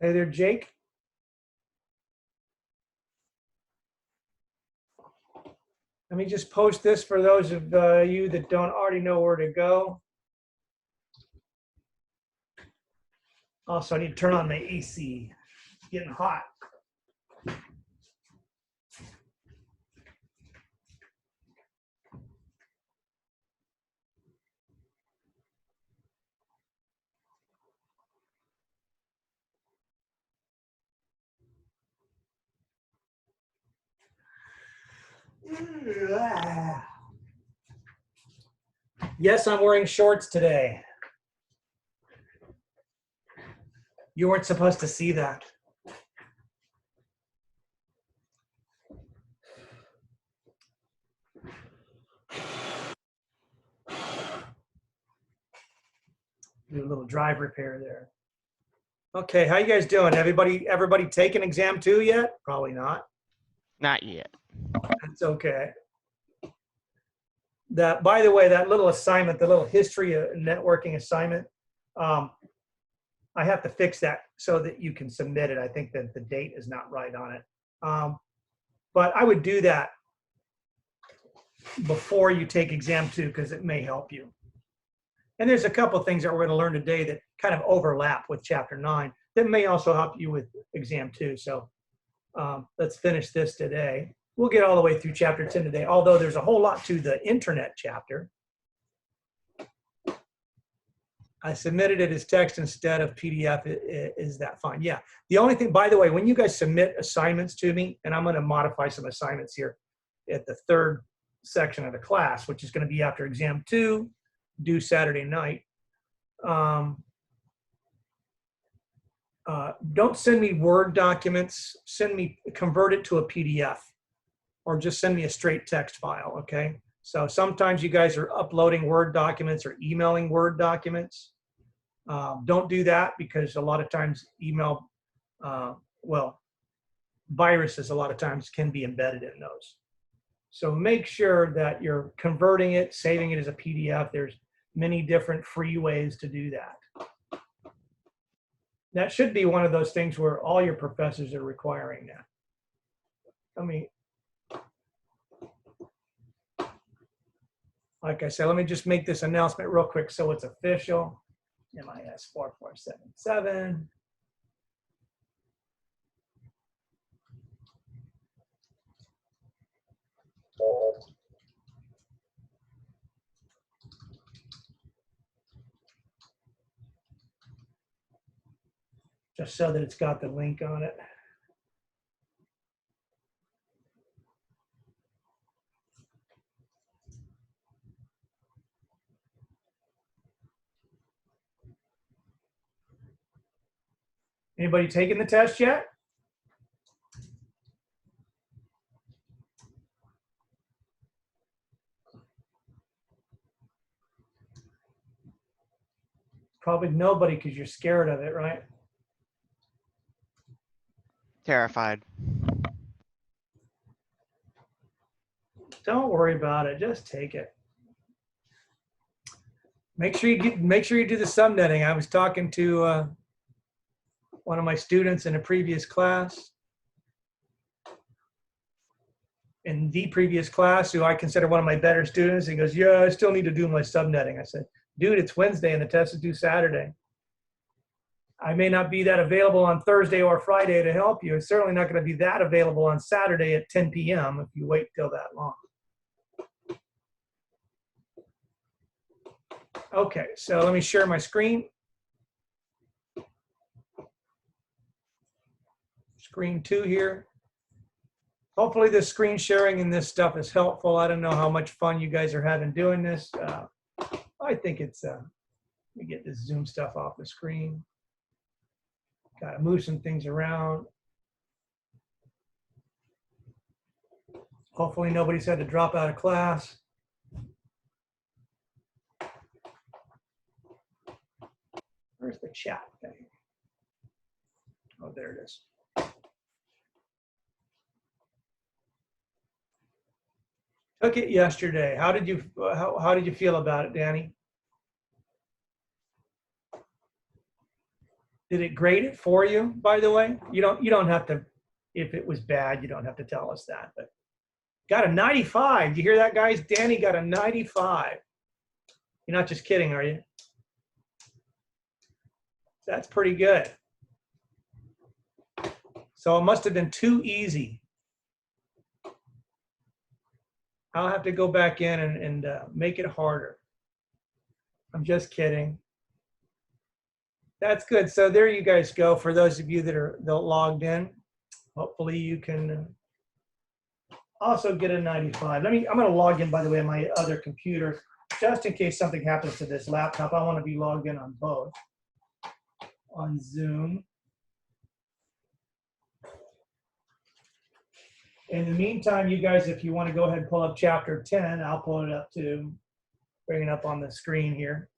Hey there, Jake. Let me just post this for those of you that don't already know where to go. Also, I need to turn on my AC. It's getting hot. Yes, I'm wearing shorts today. You weren't supposed to see that. Do a little drive repair there. Okay, how you guys doing? Everybody taken exam 2 yet? Probably not. Not yet. That's okay. That, by the way, that little assignment, the little history networking assignment, I have to fix that so that you can submit it. I think that the date is not right on it. But I would do that before you take exam 2 because it may help you. And there's a couple of things that we're going to learn today that kind of overlap with chapter 9 that may also help you with exam 2. So let's finish this today. We'll get all the way through chapter 10 today, although there's a whole lot to the internet chapter. I submitted it as text instead of PDF. Is that fine? Yeah. The only thing, by the way, when you guys submit assignments to me, and I'm going to modify some assignments here at the 3rd section of the class, which is going to be after exam 2, due Saturday night. Don't send me Word documents. Convert it to a PDF, or just send me a straight text file, okay? So sometimes you guys are uploading Word documents or emailing Word documents. Don't do that because a lot of times email, viruses a lot of times can be embedded in those. So make sure that you're converting it, saving it as a PDF. There's many different free ways to do that. That should be one of those things where all your professors are requiring that. Like I said, let me just make this announcement real quick so it's official. MIS 4477. Just so that it's got the link on it. Anybody taking the test yet? Probably nobody because you're scared of it, right? Terrified. Don't worry about it. Just take it. Make sure you do the subnetting. I was talking to one of my students in a previous class. In the previous class, who I consider one of my better students, he goes, "Yeah, I still need to do my subnetting." I said, "Dude, it's Wednesday and the test is due Saturday. I may not be that available on Thursday or Friday to help you. It's certainly not going to be that available on Saturday at 10 p.m. if you wait till that long." Okay, so let me share my screen. Screen 2 here. Hopefully this screen sharing and this stuff is helpful. I don't know how much fun you guys are having doing this. I think it's, let me get this Zoom stuff off the screen. Got to move some things around. Hopefully nobody's had to drop out of class. Where's the chat thing? Oh, there it is. Took it yesterday. How did you feel about it, Danny? Did it grade it for you, by the way? You don't have to, if it was bad, you don't have to tell us that, but got a 95. You hear that, guys? Danny got a 95. You're not just kidding, are you? That's pretty good. So it must have been too easy. I'll have to go back in and make it harder. I'm just kidding. That's good. So there you guys go. For those of you that are logged in, hopefully you can also get a 95. I'm going to log in, by the way, on my other computer, just in case something happens to this laptop. I want to be logged in on both, on Zoom. In the meantime, you guys, if you want to go ahead and pull up chapter 10, I'll pull it up too. Bring it up on the screen here.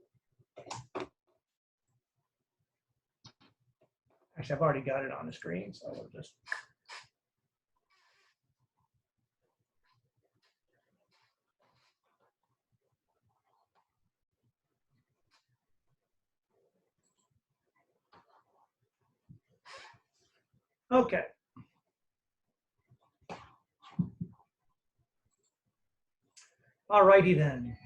Actually, I've already got it on the screen, so we'll just. Okay. All righty then.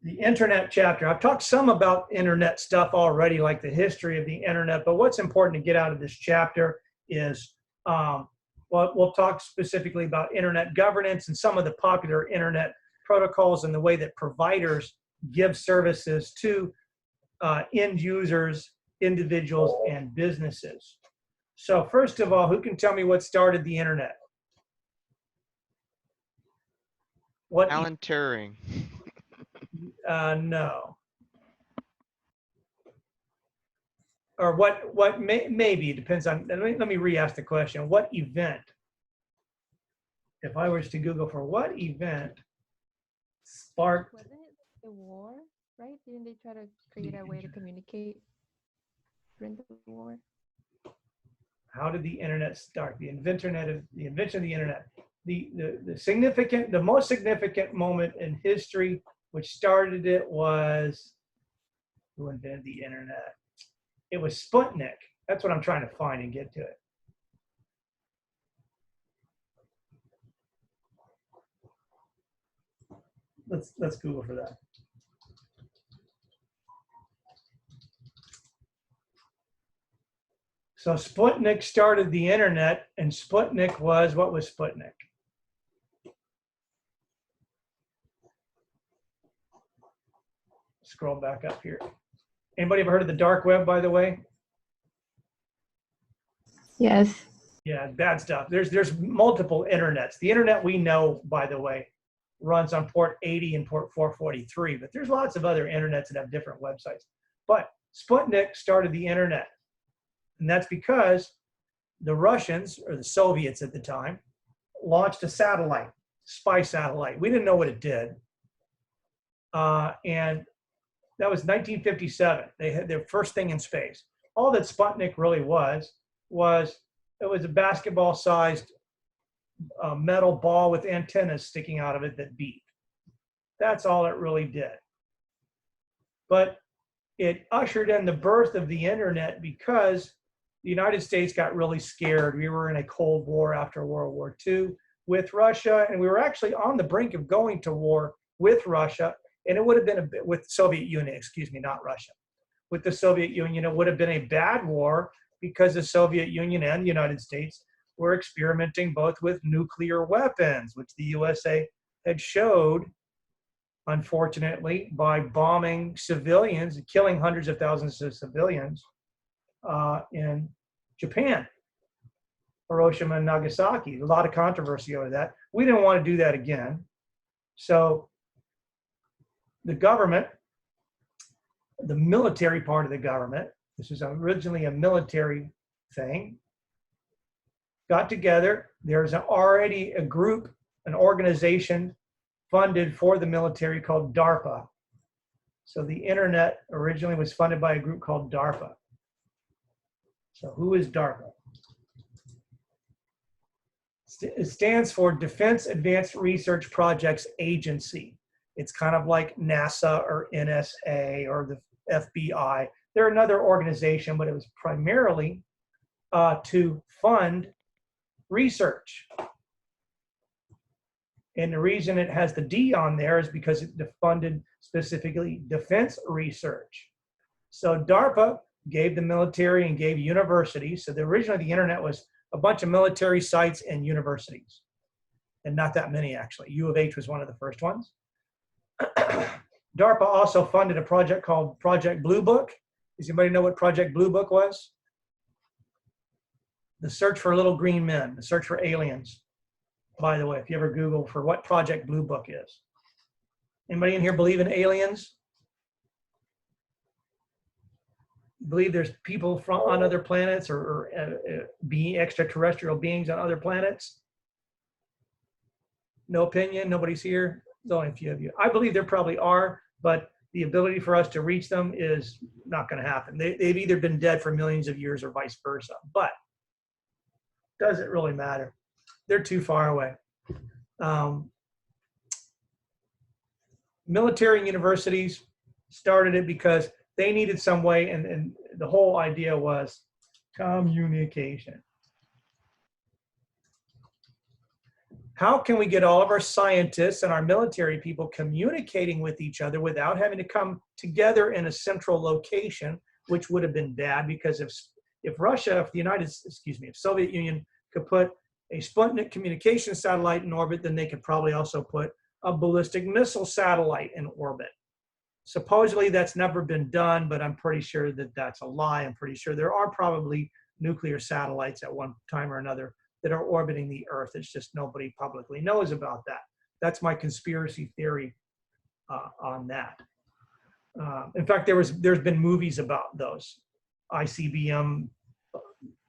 The internet chapter. I've talked some about internet stuff already, like the history of the internet, but what's important to get out of this chapter is, well, we'll talk specifically about internet governance and some of the popular internet protocols and the way that providers give services to end users, individuals, and businesses. So first of all, who can tell me what started the internet? What? Alan Turing. No. Or maybe it depends on, let me re-ask the question. What event, if I was to Google for what event sparked? Wasn't it the war, right? Didn't they try to create a way to communicate during the war? How did the internet start? The invention of the internet. The most significant moment in history which started it was, who invented the internet? It was Sputnik. That's what I'm trying to find and get to it. Let's Google for that. So Sputnik started the internet, and Sputnik was, what was Sputnik? Scroll back up here. Anybody ever heard of the dark web, by the way? Yes. Yeah, bad stuff. There's multiple internets. The internet we know, by the way, runs on port 80 and port 443, but there's lots of other internets that have different websites. But Sputnik started the internet, and that's because the Russians, or the Soviets at the time, launched a satellite, spy satellite. We didn't know what it did. And that was 1957. They had their first thing in space. All that Sputnik really was it was a basketball-sized metal ball with antennas sticking out of it that beeped. That's all it really did. But it ushered in the birth of the internet because the United States got really scared. We were in a Cold War after World War II with Russia, and we were actually on the brink of going to war with Russia. And it would have been a bit with Soviet Union, excuse me, not Russia. With the Soviet Union, it would have been a bad war because the Soviet Union and the United States were experimenting both with nuclear weapons, which the USA had showed, unfortunately, by bombing civilians and killing hundreds of thousands of civilians in Japan, Hiroshima and Nagasaki. A lot of controversy over that. We didn't want to do that again. So the government, the military part of the government, this was originally a military thing, got together. There's already a group, an organization funded for the military called DARPA. So the internet originally was funded by a group called DARPA. So who is DARPA? It stands for Defense Advanced Research Projects Agency. It's kind of like NASA or NSA or the FBI. They're another organization, but it was primarily to fund research. And the reason it has the D on there is because it funded specifically defense research. So DARPA gave the military and gave universities. So originally the internet was a bunch of military sites and universities. And not that many, actually. U of H was one of the first ones. DARPA also funded a project called Project Blue Book. Does anybody know what Project Blue Book was? The search for little green men, the search for aliens. By the way, if you ever Google for what Project Blue Book is. Anybody in here believe in aliens? Believe there's people from on other planets or being extraterrestrial beings on other planets? No opinion, nobody's here. There's only a few of you. I believe there probably are, but the ability for us to reach them is not going to happen. They've either been dead for millions of years or vice versa, but does it really matter? They're too far away. Military and universities started it because they needed some way, and the whole idea was communication. How can we get all of our scientists and our military people communicating with each other without having to come together in a central location, which would have been bad, because if Russia, if the if Soviet Union could put a Sputnik communication satellite in orbit, then they could probably also put a ballistic missile satellite in orbit. Supposedly that's never been done, but I'm pretty sure that that's a lie. I'm pretty sure there are probably nuclear satellites at one time or another that are orbiting the Earth. It's just nobody publicly knows about that. That's my conspiracy theory on that. In fact, there's been movies about those ICBM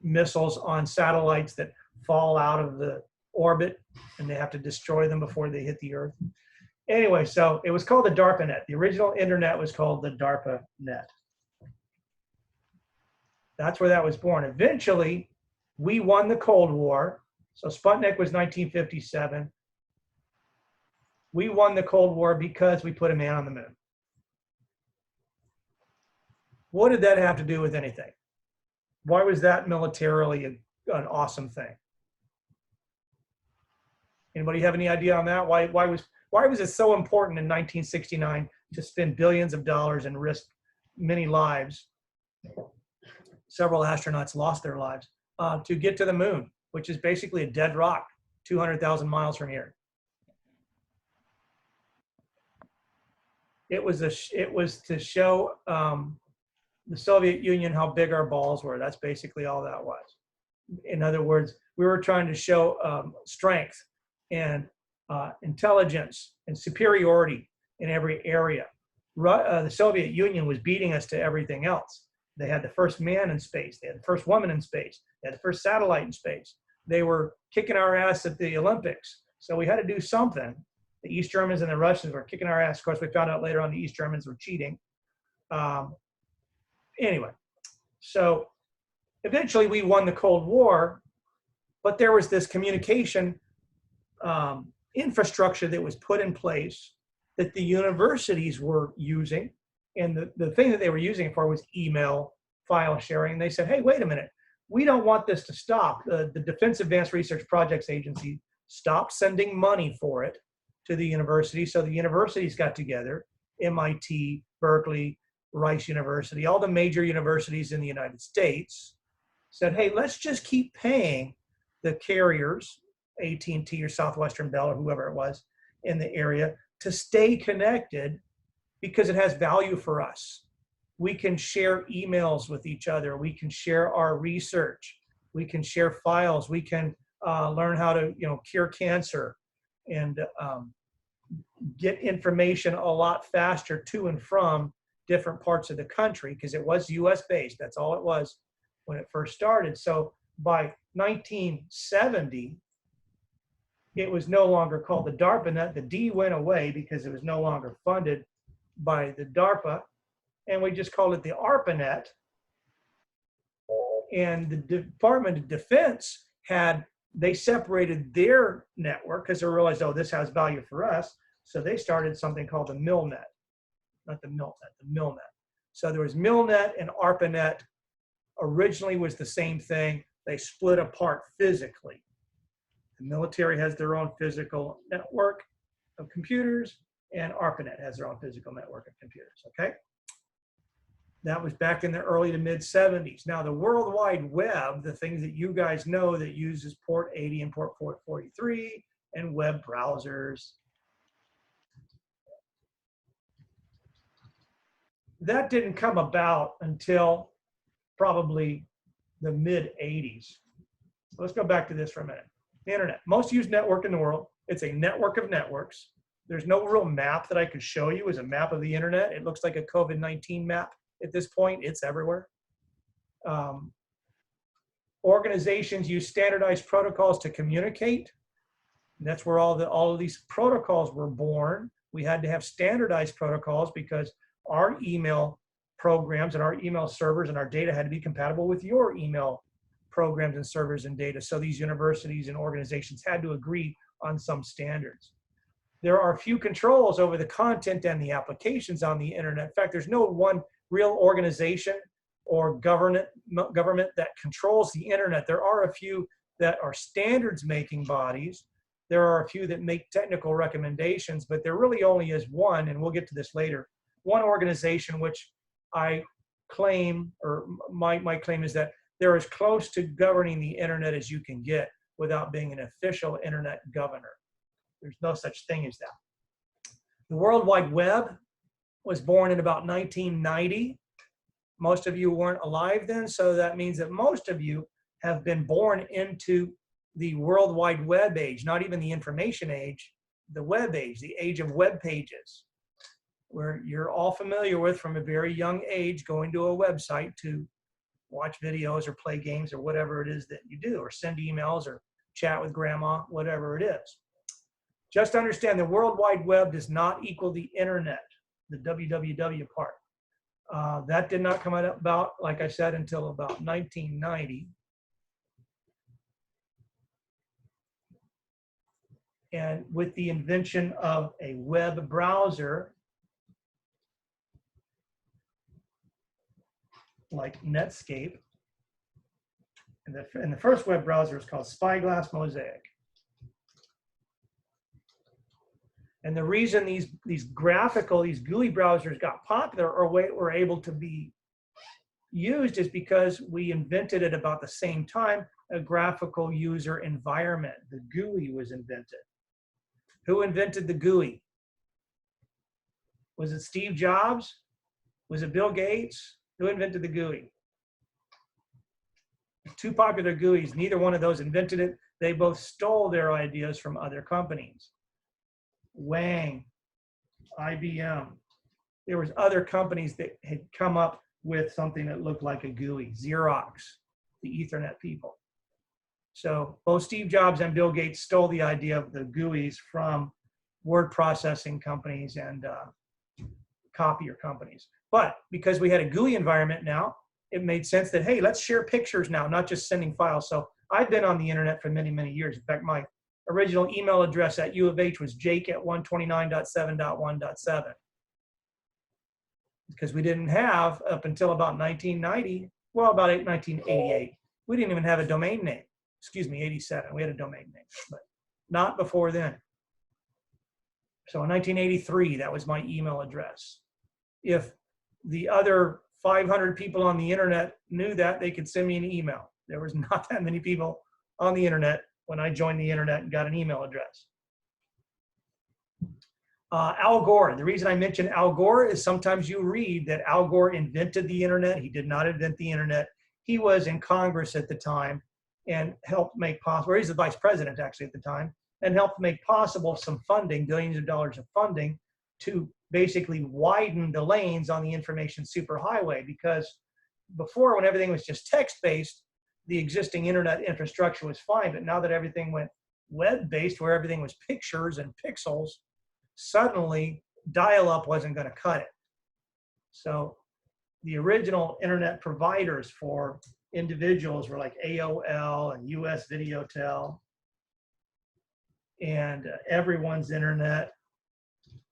missiles on satellites that fall out of the orbit and they have to destroy them before they hit the Earth. Anyway, so it was called the DARPA net. The original internet was called the DARPA net. That's where that was born. Eventually, we won the Cold War. So Sputnik was 1957. We won the Cold War because we put a man on the moon. What did that have to do with anything? Why was that militarily an awesome thing? Anybody have any idea on that? Why was it so important in 1969 to spend billions of dollars and risk many lives? Several astronauts lost their lives to get to the moon, which is basically a dead rock 200,000 miles from here. It was to show the Soviet Union how big our balls were. That's basically all that was. In other words, we were trying to show strength and intelligence and superiority in every area. The Soviet Union was beating us to everything else. They had the first man in space. They had the first woman in space. They had the first satellite in space. They were kicking our ass at the Olympics. So we had to do something. The East Germans and the Russians were kicking our ass. Of course, we found out later on the East Germans were cheating. Anyway, so eventually we won the Cold War, but there was this communication infrastructure that was put in place that the universities were using. And the thing that they were using it for was email file sharing. They said, hey, wait a minute. We don't want this to stop. The Defense Advanced Research Projects Agency stopped sending money for it to the university. So the universities got together, MIT, Berkeley, Rice University, all the major universities in the United States said, hey, let's just keep paying the carriers, AT&T or Southwestern Bell or whoever it was in the area, to stay connected because it has value for us. We can share emails with each other. We can share our research. We can share files. We can learn how to, cure cancer and get information a lot faster to and from different parts of the country, because it was US based. That's all it was when it first started. So by 1970, it was no longer called the DARPA net. The D went away because it was no longer funded by the DARPA, and we just called it the ARPANET. And the Department of Defense had they separated their network because they realized, oh, this has value for us. So they started something called the MILNet, not the MILNet, the MILNet. So there was MILNet and ARPANET. Originally was the same thing. They split apart physically. The military has their own physical network of computers, and ARPANET has their own physical network of computers, okay? That was back in the early to mid 70s. Now the World Wide Web, the things that you guys know that uses port 80 and port 443 and web browsers, that didn't come about until probably the mid 80s. So let's go back to this for a minute. The internet, most used network in the world. It's a network of networks. There's no real map that I could show you as a map of the internet. It looks like a COVID-19 map at this point. It's everywhere. Organizations use standardized protocols to communicate. And that's where all of these protocols were born. We had to have standardized protocols because our email programs and our email servers and our data had to be compatible with your email programs and servers and data. So these universities and organizations had to agree on some standards. There are few controls over the content and the applications on the internet. In fact, there's no one real organization or government that controls the internet. There are a few that are standards making bodies. There are a few that make technical recommendations, but there really only is one, and we'll get to this later, one organization which I claim, or my claim is that they're as close to governing the internet as you can get without being an official internet governor. There's no such thing as that. The World Wide Web was born in about 1990. Most of you weren't alive then, so that means that most of you have been born into the World Wide Web age, not even the information age, the web age, the age of web pages, where you're all familiar with from a very young age going to a website to watch videos or play games or whatever it is that you do, or send emails or chat with grandma, whatever it is. Just understand the World Wide Web does not equal the internet, the www part. That did not come about, like I said, until about 1990. And with the invention of a web browser, like Netscape, and the first web browser is called Spyglass Mosaic. And the reason these GUI browsers got popular or were able to be used is because we invented at about the same time a graphical user environment. The GUI was invented. Who invented the GUI? Was it Steve Jobs? Was it Bill Gates? Who invented the GUI? Two popular GUIs, neither one of those invented it. They both stole their ideas from other companies. Wang, IBM. There was other companies that had come up with something that looked like a GUI. Xerox, the Ethernet people. So both Steve Jobs and Bill Gates stole the idea of the GUIs from word processing companies and copier companies. But because we had a GUI environment now, it made sense that, hey, let's share pictures now, not just sending files. So I've been on the internet for many, many years. In fact, my original email address at U of H was jake@129.7.1.7. Because we didn't have, up until about 1990, well, about 1988, we didn't even have a domain name. Excuse me, 87, we had a domain name, but not before then. So in 1983, that was my email address. If the other 500 people on the internet knew that, they could send me an email. There was not that many people on the internet when I joined the internet and got an email address. Al Gore, the reason I mention Al Gore is sometimes you read that Al Gore invented the internet. He did not invent the internet. He was in Congress at the time and helped make possible, or he's the vice president actually at the time, and helped make possible some funding, billions of dollars of funding, to basically widen the lanes on the information superhighway. Because before, when everything was just text-based, the existing internet infrastructure was fine. But now that everything went web-based, where everything was pictures and pixels, suddenly dial-up wasn't going to cut it. So the original internet providers for individuals were like AOL and US Videotel. and everyone's internet.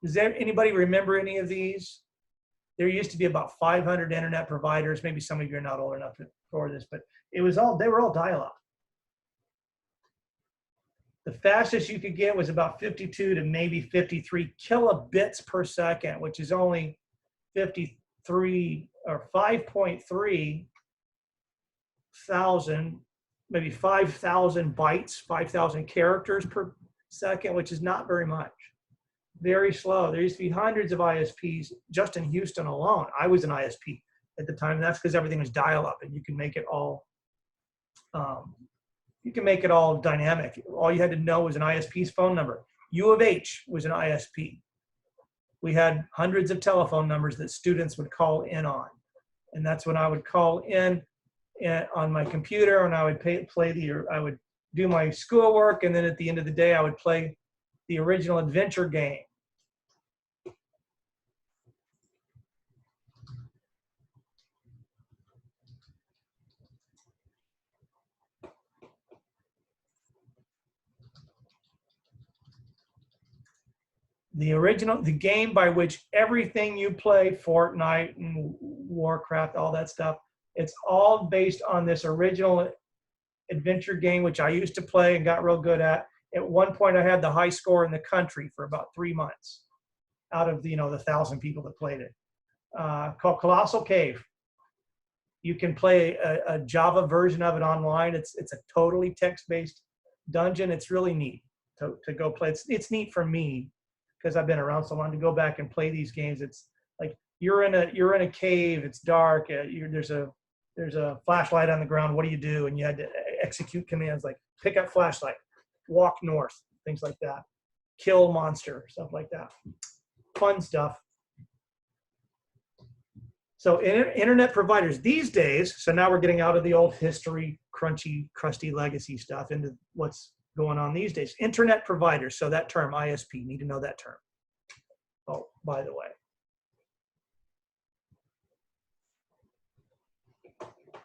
Does anybody remember any of these? There used to be about 500 internet providers. Maybe some of you are not old enough for this, but they were all dial-up. The fastest you could get was about 52 to maybe 53 kilobits per second, which is only 53 or 5.3 thousand, maybe 5,000 bytes, 5,000 characters per second, which is not very much. Very slow. There used to be hundreds of ISPs just in Houston alone. I was an ISP at the time. And that's because everything was dial-up, and you can make it all dynamic. All you had to know was an ISP's phone number. U of H was an ISP. We had hundreds of telephone numbers that students would call in on. And that's when I would call in on my computer, and I would I would do my schoolwork, and then at the end of the day, I would play the original adventure game. The game by which everything you play, Fortnite and Warcraft, all that stuff, it's all based on this original adventure game, which I used to play and got real good at. At one point, I had the high score in the country for about 3 months out of the 1,000 people that played it. Called Colossal Cave. You can play a Java version of it online. It's a totally text-based dungeon. It's really neat to go play. It's neat for me because I've been around so long to go back and play these games. It's like you're in a cave. It's dark. There's a flashlight on the ground. What do you do? And you had to execute commands like pick up flashlight, walk north, things like that, kill monster, stuff like that. Fun stuff. So internet providers these days, so now we're getting out of the old history, crunchy, crusty legacy stuff into what's going on these days. Internet providers, so that term, ISP, need to know that term. Oh, by the way.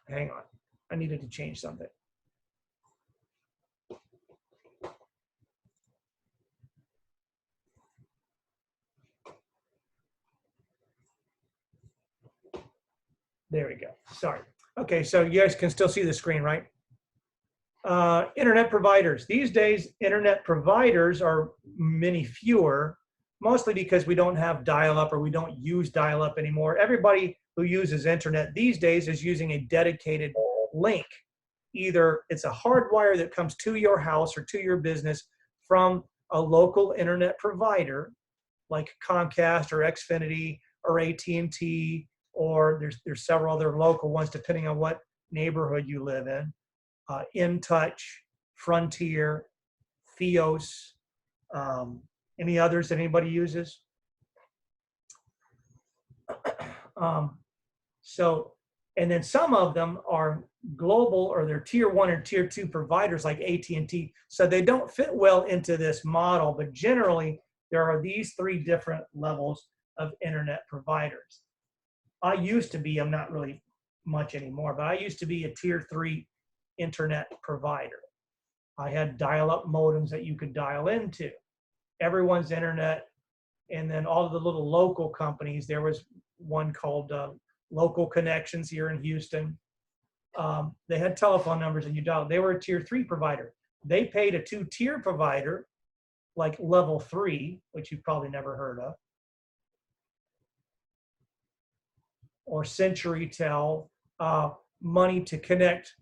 Hang on, I needed to change something. There we go, sorry. Okay, so you guys can still see the screen, right? Internet providers. These days, internet providers are many fewer, mostly because we don't have dial-up or we don't use dial-up anymore. Everybody who uses internet these days is using a dedicated link. Either it's a hardwire that comes to your house or to your business from a local internet provider like Comcast or Xfinity or AT&T, or there's several other local ones depending on what neighborhood you live in. InTouch, Frontier, Theos, any others that anybody uses? And then some of them are global or they're tier 1 or tier 2 providers like AT&T. So they don't fit well into this model, but generally there are these 3 different levels of internet providers. I'm not really much anymore, but I used to be a tier 3 internet provider. I had dial-up modems that you could dial into. Everyone's internet, and then all of the little local companies. There was one called Local Connections here in Houston. They had telephone numbers and you dialed. They were a tier 3 provider. They paid a 2-tier provider like level 3, which you've probably never heard of, or CenturyTel, money to connect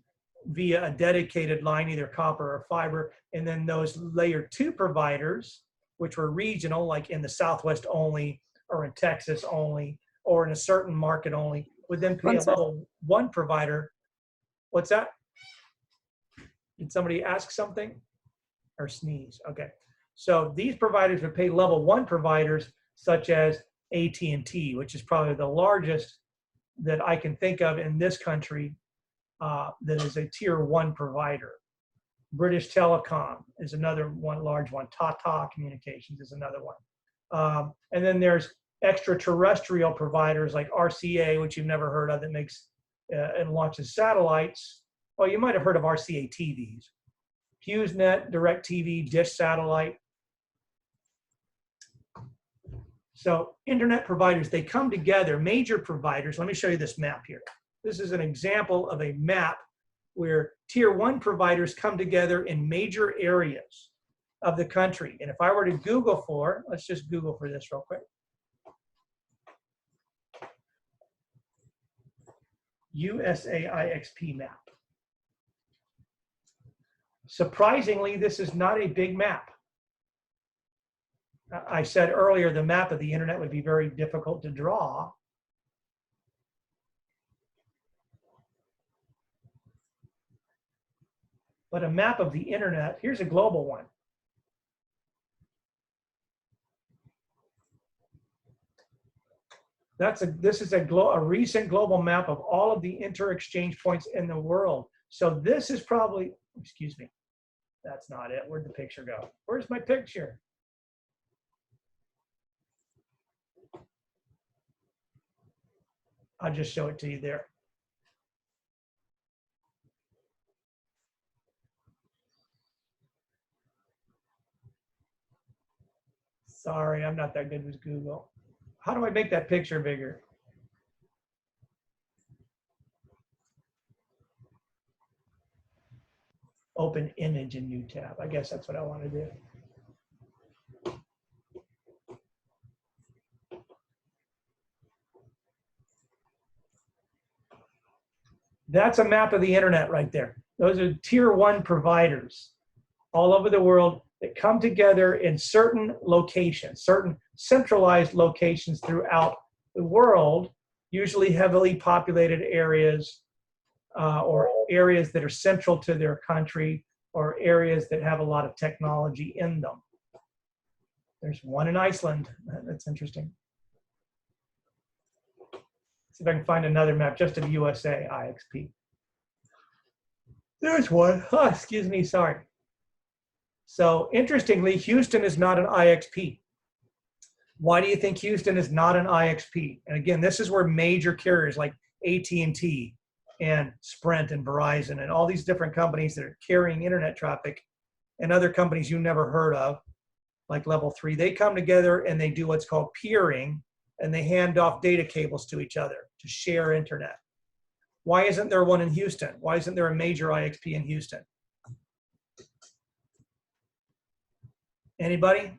via a dedicated line, either copper or fiber. And then those layer 2 providers, which were regional, like in the Southwest only, or in Texas only, or in a certain market only, would then pay a level 1 provider. What's that? Did somebody ask something? Or sneeze? Okay. So these providers would pay level 1 providers such as AT&T, which is probably the largest that I can think of in this country that is a tier 1 provider. British Telecom is another one, large one. Tata Communications is another one. And then there's extraterrestrial providers like RCA, which you've never heard of, that makes and launches satellites. Well, you might have heard of RCA TVs. HughesNet, DirecTV, Dish Satellite. So internet providers, they come together, major providers. Let me show you this map here. This is an example of a map where tier 1 providers come together in major areas of the country. And if I were to Google for, let's just Google for this real quick. USAIXP map. Surprisingly, this is not a big map. I said earlier the map of the internet would be very difficult to draw. But a map of the internet, here's a global one. This is a recent global map of all of the inter-exchange points in the world. So this is probably, excuse me, that's not it. Where'd the picture go? Where's my picture? I'll just show it to you there. Sorry, I'm not that good with Google. How do I make that picture bigger? Open image in new tab. I guess that's what I want to do. That's a map of the internet right there. Those are tier 1 providers all over the world that come together in certain locations, certain centralized locations throughout the world, usually heavily populated areas or areas that are central to their country or areas that have a lot of technology in them. There's one in Iceland. That's interesting. See if I can find another map just of USA IXP. There's one. Oh, excuse me, sorry. So interestingly, Houston is not an IXP. Why do you think Houston is not an IXP? And again, this is where major carriers like AT&T and Sprint and Verizon and all these different companies that are carrying internet traffic and other companies you never heard of, like Level 3, they come together and they do what's called peering, and they hand off data cables to each other to share internet. Why isn't there one in Houston? Why isn't there a major IXP in Houston? Anybody?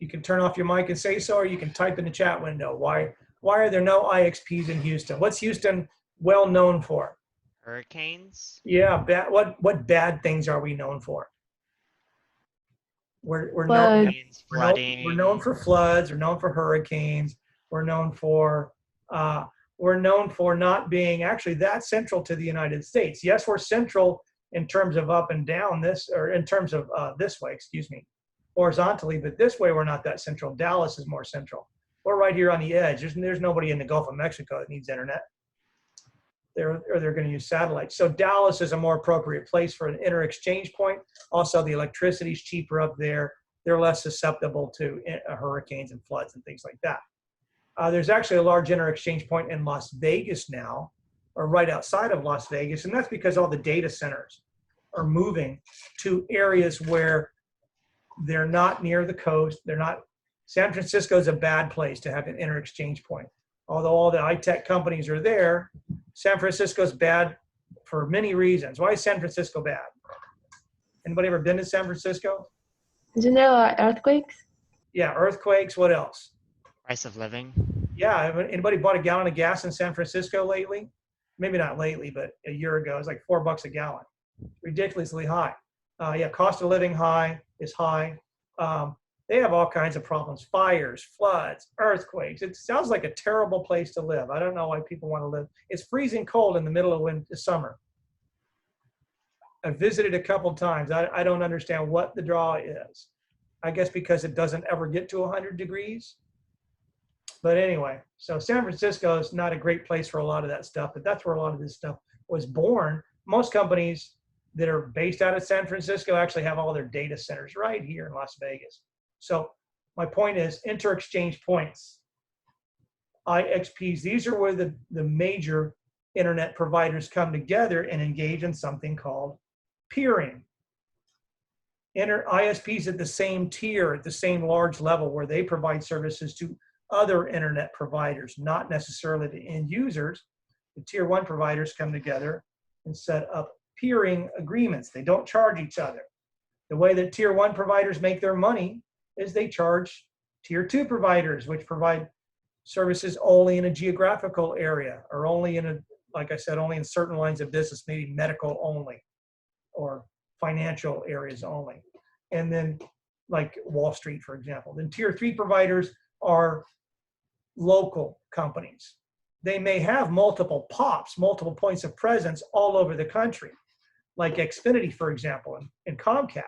You can turn off your mic and say so, or you can type in the chat window. Why are there no IXPs in Houston? What's Houston well known for? Hurricanes? Yeah, what bad things are we known for? We're Hurricanes, we're flooding. known for floods. We're known for hurricanes. We're known for not being actually that central to the United States. Yes, we're central in terms of up and down this, or in terms of this way, excuse me, horizontally, but this way we're not that central. Dallas is more central. We're right here on the edge. There's nobody in the Gulf of Mexico that needs internet. They're going to use satellites. So Dallas is a more appropriate place for an inter-exchange point. Also, the electricity is cheaper up there. They're less susceptible to hurricanes and floods and things like that. There's actually a large inter-exchange point in Las Vegas now, or right outside of Las Vegas, and that's because all the data centers are moving to areas where they're not near the coast. They're not. San Francisco is a bad place to have an inter-exchange point. Although all the high-tech companies are there, San Francisco is bad for many reasons. Why is San Francisco bad? Anybody ever been to San Francisco? Isn't there a lot of earthquakes? Yeah, earthquakes. What else? Price of living? Yeah, anybody bought a gallon of gas in San Francisco lately? Maybe not lately, but a year ago, it was like $4 a gallon. Ridiculously high. Yeah, cost of living is high. They have all kinds of problems, fires, floods, earthquakes. It sounds like a terrible place to live. I don't know why people want to live. It's freezing cold in the middle of summer. I've visited a couple times. I don't understand what the draw is. I guess because it doesn't ever get to 100 degrees. But anyway, so San Francisco is not a great place for a lot of that stuff, but that's where a lot of this stuff was born. Most companies that are based out of San Francisco actually have all their data centers right here in Las Vegas. So my point is inter-exchange points, IXPs, these are where the major internet providers come together and engage in something called peering. ISPs at the same tier, at the same large level where they provide services to other internet providers, not necessarily to end users. The tier 1 providers come together and set up peering agreements. They don't charge each other. The way that tier 1 providers make their money is they charge tier 2 providers, which provide services only in a geographical area, or only in a, like I said, only in certain lines of business, maybe medical only, or financial areas only. And then like Wall Street, for example. Then tier 3 providers are local companies. They may have multiple POPs, multiple points of presence all over the country, like Xfinity, for example, and Comcast.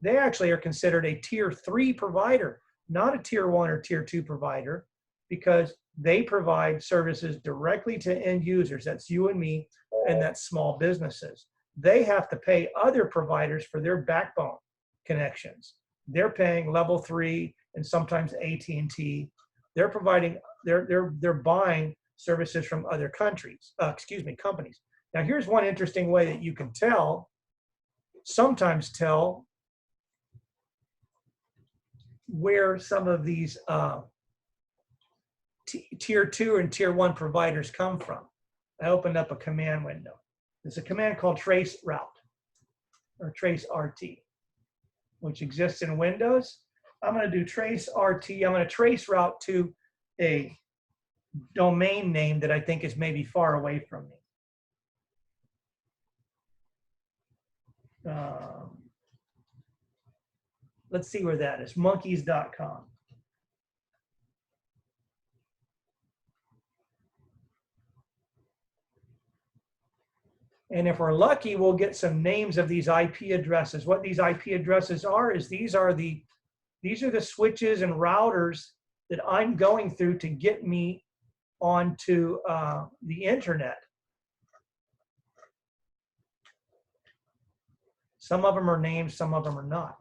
They actually are considered a tier 3 provider, not a tier 1 or tier 2 provider, because they provide services directly to end users. That's you and me, and that's small businesses. They have to pay other providers for their backbone connections. They're paying level 3 and sometimes AT&T. They're providing, they're buying services from other companies. Now here's one interesting way that you can sometimes tell where some of these tier 2 and tier 1 providers come from. I opened up a command window. There's a command called trace route, or trace RT, which exists in Windows. I'm going to do trace RT. I'm going to trace route to a domain name that I think is maybe far away from me. Let's see where that is, monkeys.com. And if we're lucky, we'll get some names of these IP addresses. What these IP addresses are is these are the switches and routers that I'm going through to get me onto the internet. Some of them are named, some of them are not.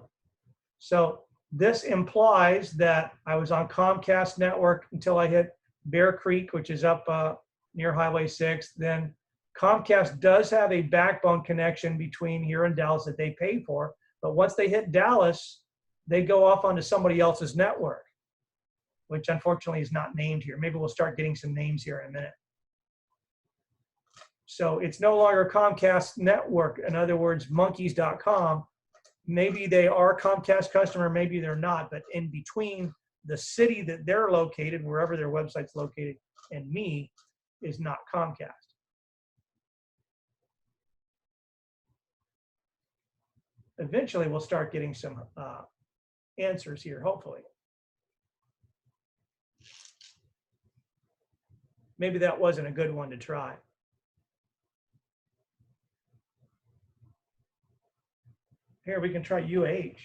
So this implies that I was on Comcast network until I hit Bear Creek, which is up near Highway 6. Then Comcast does have a backbone connection between here and Dallas that they pay for. But once they hit Dallas, they go off onto somebody else's network, which unfortunately is not named here. Maybe we'll start getting some names here in a minute. So it's no longer Comcast network. In other words, monkeys.com. Maybe they are Comcast customer, maybe they're not, but in between the city that they're located, wherever their website's located, and me is not Comcast. Eventually, we'll start getting some answers here, hopefully. Maybe that wasn't a good one to try. Here, we can try UH.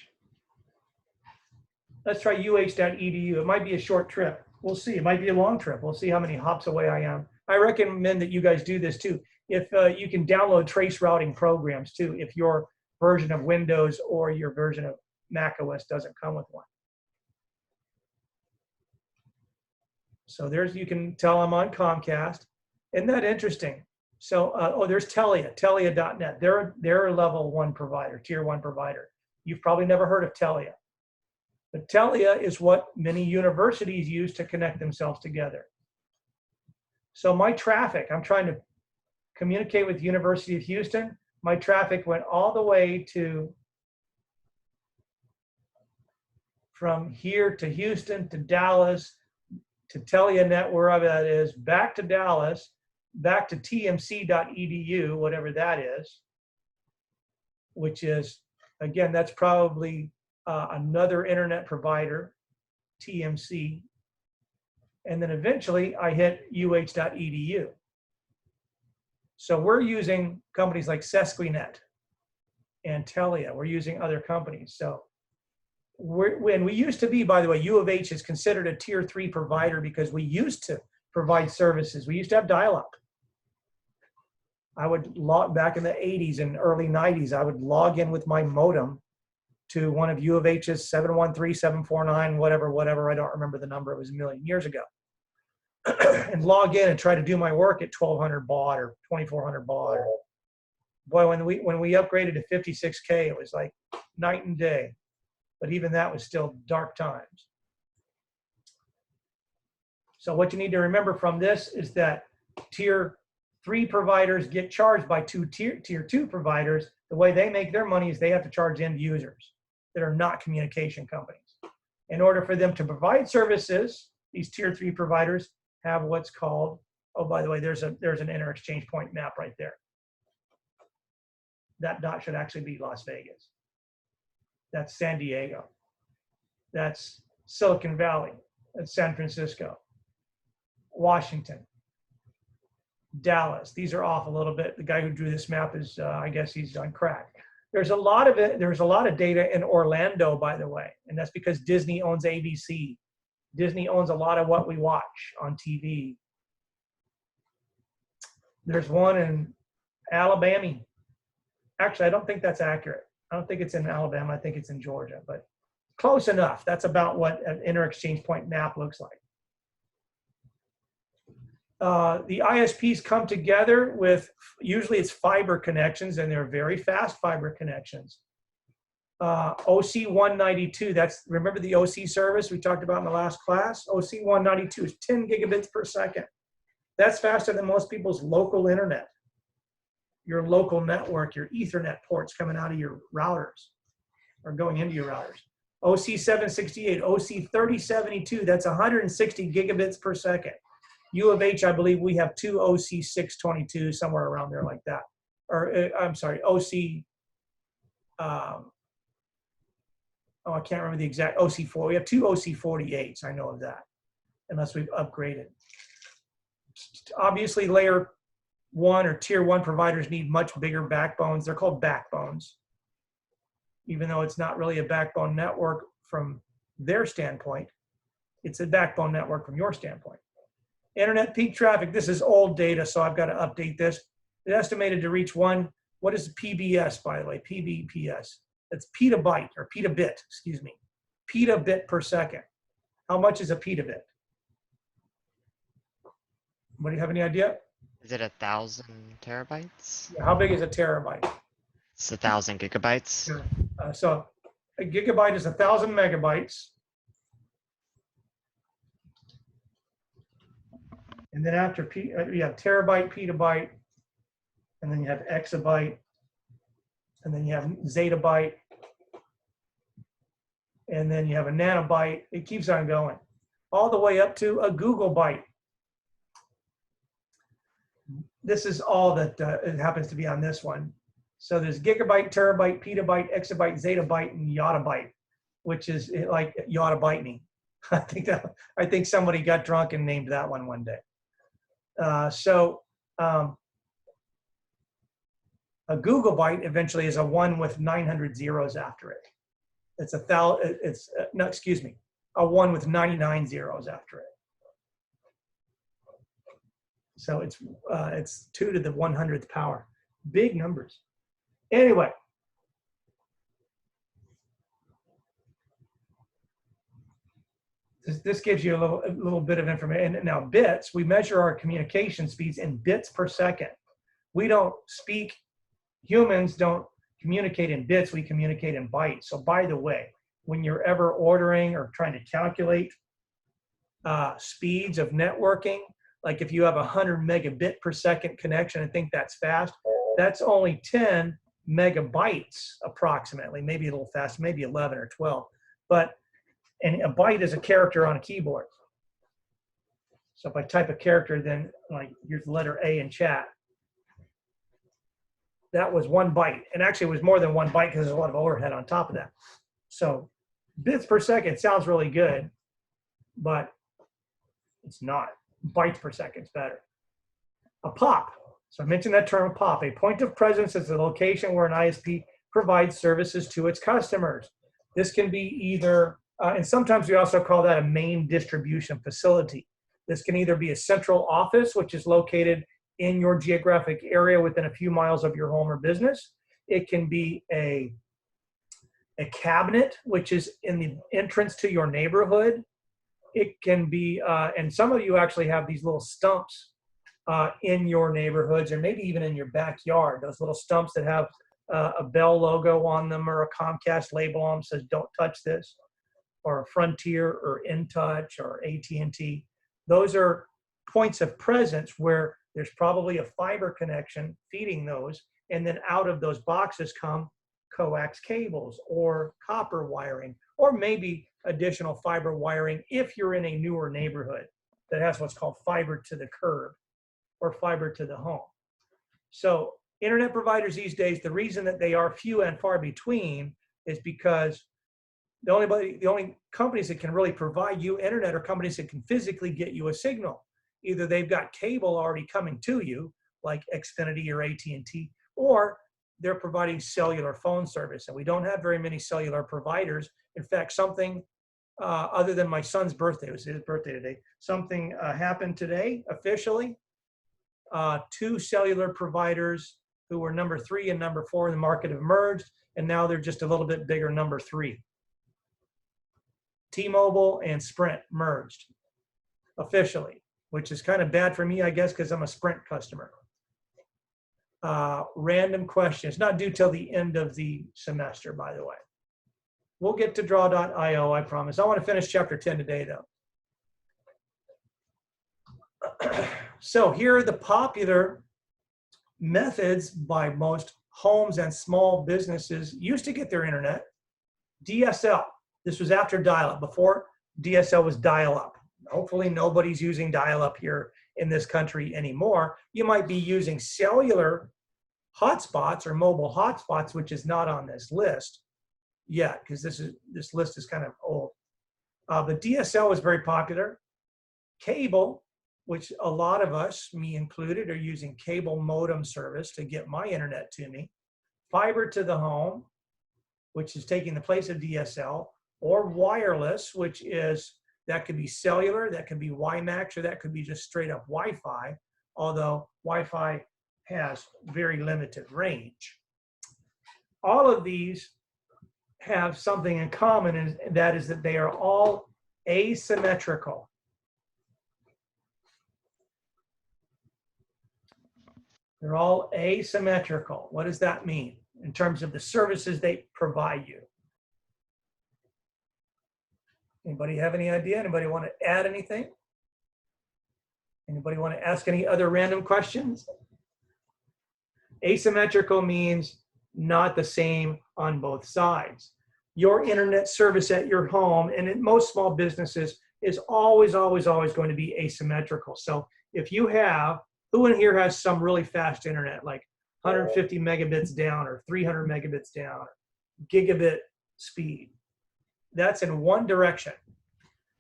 Let's try uh.edu. It might be a short trip. We'll see. It might be a long trip. We'll see how many hops away I am. I recommend that you guys do this too. If you can download trace routing programs too, if your version of Windows or your version of Mac OS doesn't come with one. So you can tell I'm on Comcast. Isn't that interesting? So, there's Telia, Telia.net. They're a level 1 provider, tier 1 provider. You've probably never heard of Telia. But Telia is what many universities use to connect themselves together. So my traffic, I'm trying to communicate with University of Houston. My traffic went all the way from here to Houston, to Dallas, to TeliaNet, wherever that is, back to Dallas, back to tmc.edu, whatever that is, which is, again, that's probably another internet provider, TMC. And then eventually I hit uh.edu. So we're using companies like Sesquinet and Telia. We're using other companies. So when we used to be, by the way, U of H is considered a tier 3 provider because we used to provide services. We used to have dial-up. I would log back in the 80s and early 90s, I would log in with my modem to one of U of H's 713, 749, whatever. I don't remember the number. It was a million years ago. And log in and try to do my work at 1200 baud or 2400 baud or Boy, when we upgraded to 56K, it was like night and day. But even that was still dark times. So what you need to remember from this is that tier 3 providers get charged by tier 2 providers. The way they make their money is they have to charge end users that are not communication companies. In order for them to provide services, these tier 3 providers have what's called, oh, by the way, there's an inter-exchange point map right there. That dot should actually be Las Vegas. That's San Diego. That's Silicon Valley. That's San Francisco. Washington. Dallas. These are off a little bit. The guy who drew this map is, I guess he's on crack. There's a lot of it. There's a lot of data in Orlando, by the way, and that's because Disney owns ABC. Disney owns a lot of what we watch on TV. There's one in Alabama. Actually, I don't think that's accurate. I don't think it's in Alabama. I think it's in Georgia, but close enough. That's about what an inter-exchange point map looks like. The ISPs come together with, usually it's fiber connections, and they're very fast fiber connections. OC 192, remember the OC service we talked about in the last class? OC 192 is 10 gigabits per second. That's faster than most people's local internet. Your local network, your Ethernet ports coming out of your routers or going into your routers. OC 768, OC 3072, that's 160 gigabits per second. U of H, I believe we have 2 OC 622, somewhere around there like that. Or I'm sorry, OC, oh, I can't remember the exact, OC4. We have 2 OC 48s, I know of that, unless we've upgraded. Obviously, layer 1 or tier 1 providers need much bigger backbones. They're called backbones, even though it's not really a backbone network from their standpoint. It's a backbone network from your standpoint. Internet peak traffic, this is old data, so I've got to update this. It's estimated to reach what is PBS, by the way, PBPS? That's petabyte, or petabit, excuse me. Petabit per second. How much is a petabit? What do you have any idea? Is it 1,000 terabytes? How big is a terabyte? It's 1,000 gigabytes. So a gigabyte is 1,000 megabytes. And then after you have terabyte, petabyte, and then you have exabyte, and then you have zettabyte, and then you have a nanobyte. It keeps on going, all the way up to a Google byte. This is all that it happens to be on this one. So there's gigabyte, terabyte, petabyte, exabyte, zettabyte, and yottabyte, which is like yottabyte me. I think somebody got drunk and named that one day. A Google byte eventually is a 1 with 900 zeros after it. It's a 1 with 99 zeros after it. So it's 2 to the 100th power. Big numbers. Anyway. This gives you a little bit of information. Now bits, we measure our communication speeds in bits per second. We don't speak, humans don't communicate in bits, we communicate in bytes. So by the way, when you're ever ordering or trying to calculate speeds of networking, like if you have 100 megabit per second connection and think that's fast, that's only 10 megabytes approximately, maybe a little fast, maybe 11 or 12. And a byte is a character on a keyboard. So if I type a character, then like here's the letter A in chat. That was 1 byte. And actually it was more than 1 byte because there's a lot of overhead on top of that. So bits per second sounds really good, but it's not. Bytes per second is better. A POP. So I mentioned that term POP. A point of presence is the location where an ISP provides services to its customers. This can be either and sometimes we also call that a main distribution facility. This can either be a central office, which is located in your geographic area within a few miles of your home or business. It can be a cabinet, which is in the entrance to your neighborhood. It can be, and some of you actually have these little stumps in your neighborhoods, or maybe even in your backyard. Those little stumps that have a Bell logo on them or a Comcast label on them says "Don't touch this," or Frontier or InTouch or AT&T. Those are points of presence where there's probably a fiber connection feeding those, and then out of those boxes come coax cables or copper wiring, or maybe additional fiber wiring if you're in a newer neighborhood that has what's called fiber to the curb or fiber to the home. So internet providers these days, the reason that they are few and far between is because the only companies that can really provide you internet are companies that can physically get you a signal. Either they've got cable already coming to you, like Xfinity or AT&T, or they're providing cellular phone service. And we don't have very many cellular providers. In fact, something other than my son's birthday, it was his birthday today, something happened today officially. 2 cellular providers who were number 3 and number 4 in the market have merged, and now they're just a little bit bigger, number 3. T-Mobile and Sprint merged officially, which is kind of bad for me, I guess, because I'm a Sprint customer. Random questions, not due till the end of the semester, by the way. We'll get to draw.io, I promise. I want to finish chapter 10 today, though. So here are the popular methods by most homes and small businesses used to get their internet. DSL. This was after dial-up. Before, DSL was dial-up. Hopefully nobody's using dial-up here in this country anymore. You might be using cellular hotspots or mobile hotspots, which is not on this list yet, because this list is kind of old. But DSL was very popular. Cable, which a lot of us, me included, are using cable modem service to get my internet to me. Fiber to the home, which is taking the place of DSL, or wireless, which is, that could be cellular, that could be WiMAX, or that could be just straight up Wi-Fi, although Wi-Fi has very limited range. All of these have something in common, and that is that they are all asymmetrical. They're all asymmetrical. What does that mean in terms of the services they provide you? Anybody have any idea? Anybody want to add anything? Anybody want to ask any other random questions? Asymmetrical means not the same on both sides. Your internet service at your home and in most small businesses is always, always, always going to be asymmetrical. So if you have, who in here has some really fast internet, like 150 megabits down or 300 megabits down, gigabit speed? That's in one direction.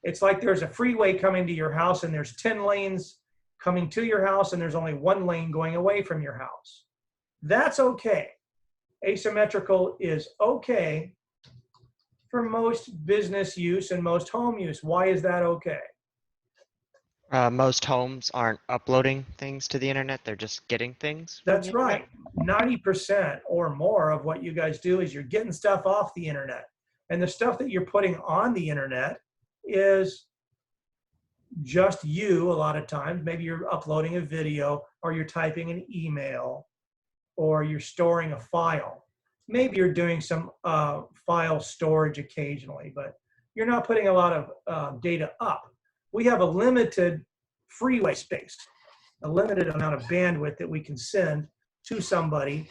It's like there's a freeway coming to your house and there's 10 lanes coming to your house and there's only 1 lane going away from your house. That's okay. Asymmetrical is okay for most business use and most home use. Why is that okay? Most homes aren't uploading things to the internet, they're just getting things from That's the internet. right. 90% or more of what you guys do is you're getting stuff off the internet. And the stuff that you're putting on the internet is just you a lot of times. Maybe you're uploading a video, or you're typing an email, or you're storing a file. Maybe you're doing some file storage occasionally, but you're not putting a lot of data up. We have a limited freeway space, a limited amount of bandwidth that we can send to somebody.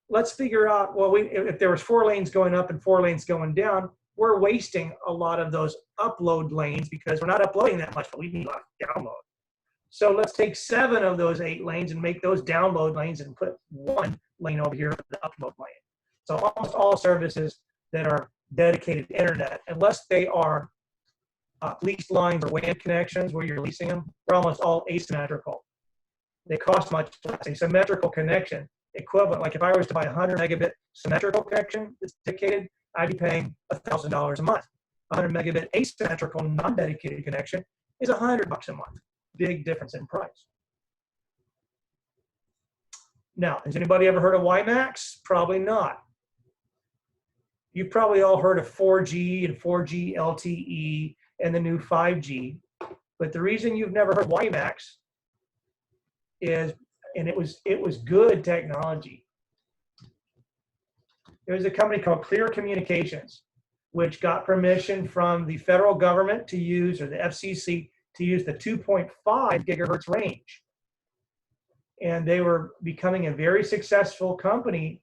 Let's figure out, well, if there was 4 lanes going up and 4 lanes going down, we're wasting a lot of those upload lanes because we're not uploading that much, but we need a lot of download. So let's take 7 of those 8 lanes and make those download lanes and put 1 lane over here for the upload lane. So almost all services that are dedicated to internet, unless they are leased lines or WAN connections where you're leasing them, they're almost all asymmetrical. They cost much less. A symmetrical connection equivalent, like if I was to buy a 100 megabit symmetrical connection that's dedicated, I'd be paying $1,000 a month. 100 megabit asymmetrical non-dedicated connection is $100 a month. Big difference in price. Now, has anybody ever heard of WiMAX? Probably not. You've probably all heard of 4G and 4G LTE and the new 5G. But the reason you've never heard WiMAX is, and it was good technology. There was a company called Clear Communications, which got permission from the federal government to use, or the FCC, to use the 2.5 gigahertz range. And they were becoming a very successful company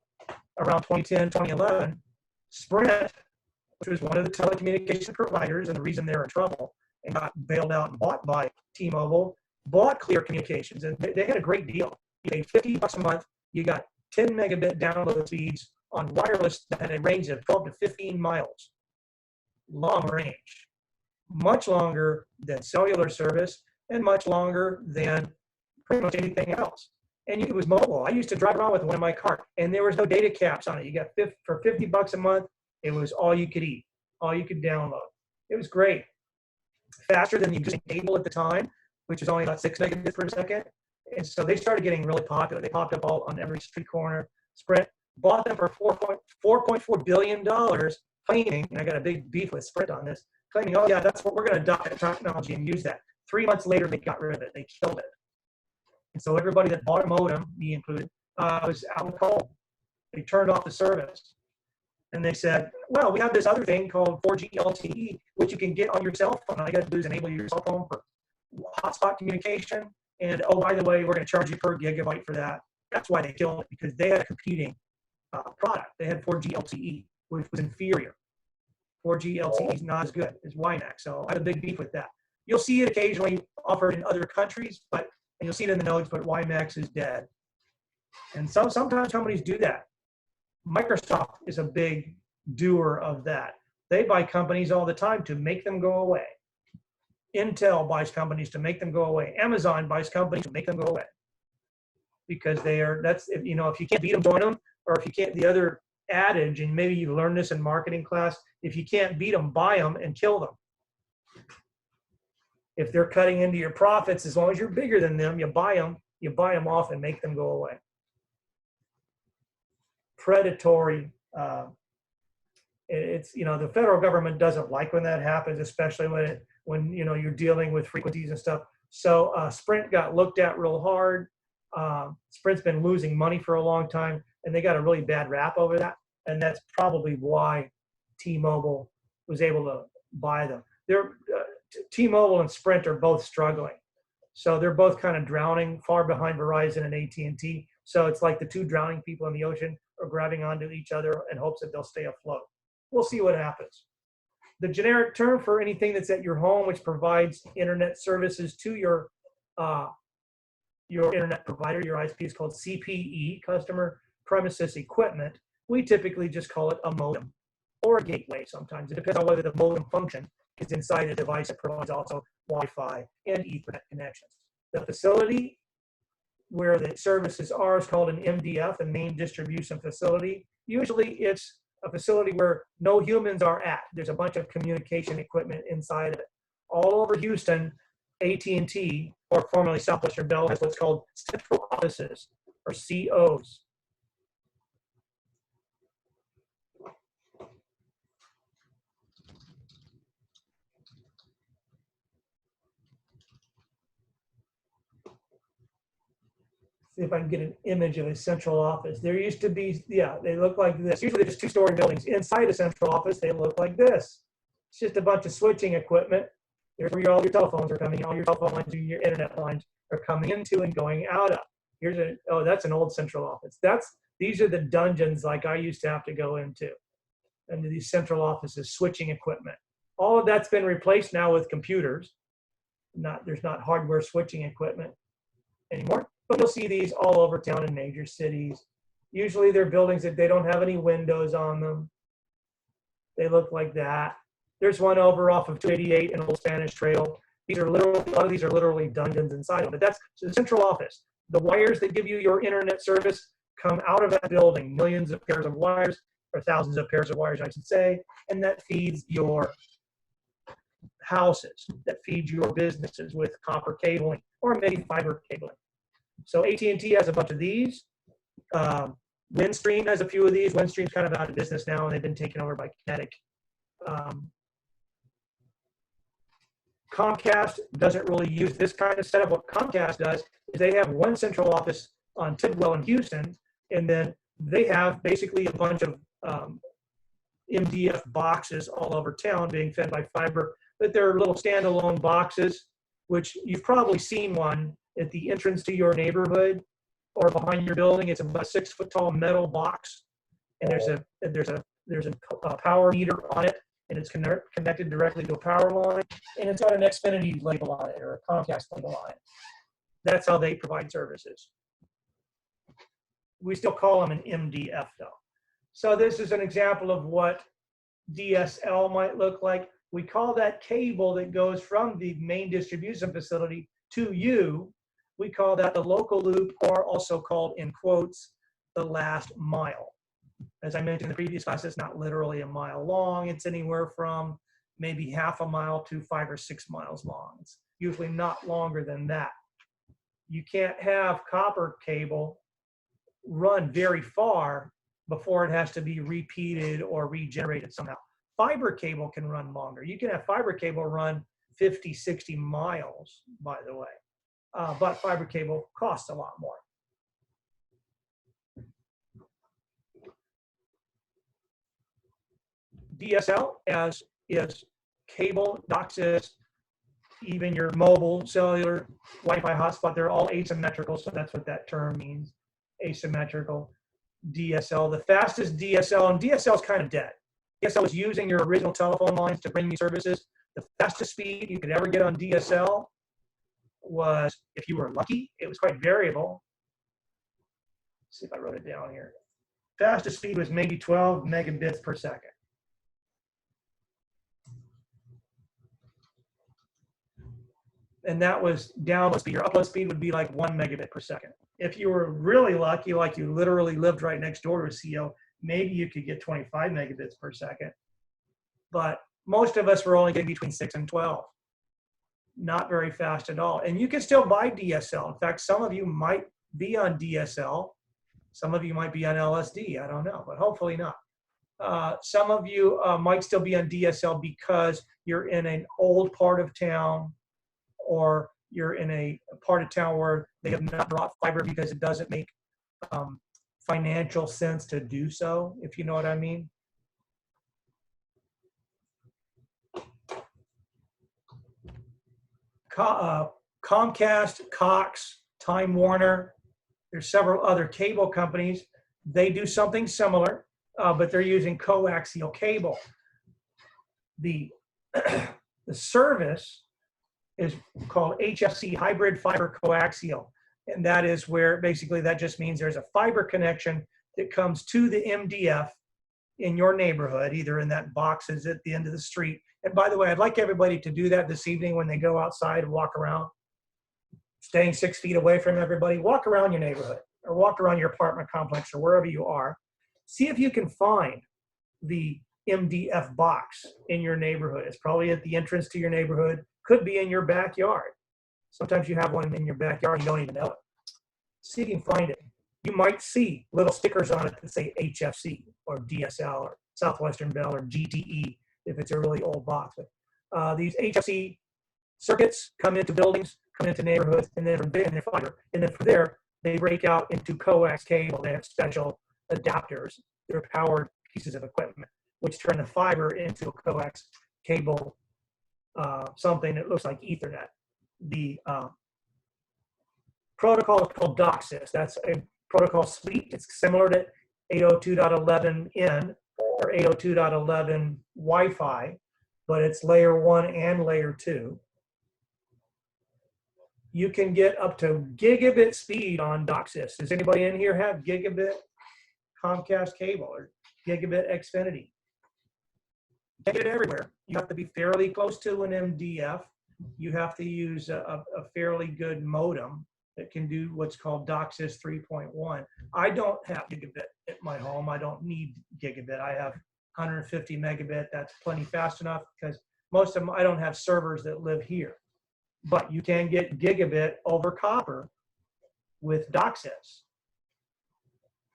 around 2010, 2011. Sprint, which was one of the telecommunication providers, and the reason they're in trouble and got bailed out and bought by T-Mobile, bought Clear Communications, and they had a great deal. You paid $50 a month, you got 10 megabit download speeds on wireless that had a range of 12 to 15 miles. Long range, much longer than cellular service, and much longer than pretty much anything else. And it was mobile. I used to drive around with one in my car, and there was no data caps on it. You got for $50 a month, it was all you could eat, all you could download. It was great. Faster than the existing cable at the time, which was only about 6 megabits per second. And so they started getting really popular. They popped up all on every street corner. Sprint bought them for $4.4 billion, claiming, and I got a big beef with Sprint on this, claiming, oh yeah, that's what we're going to adopt that technology and use that. 3 months later, they got rid of it. They killed it. And so everybody that bought a modem, me included, was out in the cold. They turned off the service. And they said, well, we have this other thing called 4G LTE, which you can get on your cell phone. All you got to do is enable your cell phone for hotspot communication. And oh, by the way, we're going to charge you per gigabyte for that. That's why they killed it, because they had a competing product. They had 4G LTE, which was inferior. 4G LTE is not as good as WiMAX. So I have a big beef with that. You'll see it occasionally offered in other countries, and you'll see it in the notes, but WiMAX is dead. And so sometimes companies do that. Microsoft is a big doer of that. They buy companies all the time to make them go away. Intel buys companies to make them go away. Amazon buys companies to make them go away. Because if you can't beat them, join them. Or if you can't, the other adage, and maybe you learned this in marketing class, if you can't beat them, buy them and kill them. If they're cutting into your profits, as long as you're bigger than them, you buy them off and make them go away. Predatory. The federal government doesn't like when that happens, especially when you're dealing with frequencies and stuff. So Sprint got looked at real hard. Sprint's been losing money for a long time, and they got a really bad rap over that. And that's probably why T-Mobile was able to buy them. T-Mobile and Sprint are both struggling. So they're both kind of drowning, far behind Verizon and AT&T. So it's like the two drowning people in the ocean are grabbing onto each other in hopes that they'll stay afloat. We'll see what happens. The generic term for anything that's at your home, which provides internet services to your internet provider, your ISP, is called CPE, Customer Premises Equipment. We typically just call it a modem or a gateway sometimes. It depends on whether the modem function is inside a device that provides also Wi-Fi and Ethernet connections. The facility where the services are is called an MDF, a main distribution facility. Usually it's a facility where no humans are at. There's a bunch of communication equipment inside of it. All over Houston, AT&T, or formerly Southwestern Bell, has what's called central offices, or COs. See if I can get an image of a central office. There used to be, they look like this. Usually just two-story buildings. Inside a central office, they look like this. It's just a bunch of switching equipment. Here's where all your telephones are coming. All your telephone lines and your internet lines are coming into and going out of. That's an old central office. These are the dungeons like I used to have to go into these central offices, switching equipment. All of that's been replaced now with computers. There's not hardware switching equipment anymore. But you'll see these all over town in major cities. Usually they're buildings that they don't have any windows on them. They look like that. There's one over off of 288 and Old Spanish Trail. A lot of these are literally dungeons inside of it. That's the central office. The wires that give you your internet service come out of that building, millions of pairs of wires, or thousands of pairs of wires, I should say, and that feeds your houses, that feeds your businesses with copper cabling or maybe fiber cabling. So AT&T has a bunch of these. Windstream has a few of these. Windstream's kind of out of business now, and they've been taken over by Kinetic. Comcast doesn't really use this kind of setup. What Comcast does is they have one central office on Tidwell in Houston, and then they have basically a bunch of MDF boxes all over town being fed by fiber, but they're little standalone boxes, which you've probably seen one at the entrance to your neighborhood or behind your building. It's about a 6-foot tall metal box, and there's a power meter on it, and it's connected directly to a power line, and it's got an Xfinity label on it or a Comcast label on it. That's how they provide services. We still call them an MDF though. So this is an example of what DSL might look like. We call that cable that goes from the main distribution facility to you. We call that the local loop, or also called in quotes, the last mile. As I mentioned in the previous class, it's not literally a mile long. It's anywhere from maybe half a mile to 5 or 6 miles long. It's usually not longer than that. You can't have copper cable run very far before it has to be repeated or regenerated somehow. Fiber cable can run longer. You can have fiber cable run 50, 60 miles, by the way. But fiber cable costs a lot more. DSL is cable, DOCSIS, even your mobile, cellular, Wi-Fi hotspot, they're all asymmetrical, so that's what that term means, asymmetrical. DSL, the fastest DSL, and DSL is kind of dead. DSL is using your original telephone lines to bring you services. The fastest speed you could ever get on DSL was, if you were lucky, it was quite variable. Let's see if I wrote it down here. Fastest speed was maybe 12 megabits per second. And that was download speed. Your upload speed would be like 1 megabit per second. If you were really lucky, like you literally lived right next door to a CO, maybe you could get 25 megabits per second. But most of us were only getting between 6 and 12. Not very fast at all. And you can still buy DSL. In fact, some of you might be on DSL. Some of you might be on LSD. I don't know, but hopefully not. Some of you might still be on DSL because you're in an old part of town, or you're in a part of town where they have not brought fiber because it doesn't make financial sense to do so, if you know what I mean. Comcast, Cox, Time Warner, there's several other cable companies. They do something similar, but they're using coaxial cable. The service is called HFC, hybrid fiber coaxial. And that is where basically that just means there's a fiber connection that comes to the MDF in your neighborhood, either in that boxes at the end of the street. And by the way, I'd like everybody to do that this evening when they go outside and walk around, staying 6 feet away from everybody. Walk around your neighborhood or walk around your apartment complex or wherever you are. See if you can find the MDF box in your neighborhood. It's probably at the entrance to your neighborhood. Could be in your backyard. Sometimes you have one in your backyard and you don't even know it. See if you can find it. You might see little stickers on it that say HFC or DSL or Southwestern Bell or GTE if it's a really old box. But these HFC circuits come into buildings, come into neighborhoods, and then from there, they're fiber. And then from there, they break out into coax cable. They have special adapters. They're powered pieces of equipment, which turn the fiber into a coax cable, something that looks like Ethernet. The protocol is called DOCSIS. That's a protocol suite. It's similar to 802.11n or 802.11 Wi-Fi, but it's layer 1 and layer 2. You can get up to gigabit speed on DOCSIS. Does anybody in here have gigabit Comcast cable or gigabit Xfinity? You can't get it everywhere. You have to be fairly close to an MDF. You have to use a fairly good modem that can do what's called DOCSIS 3.1. I don't have gigabit at my home. I don't need gigabit. I have 150 megabit. That's plenty fast enough because most of them, I don't have servers that live here. But you can get gigabit over copper with DOCSIS.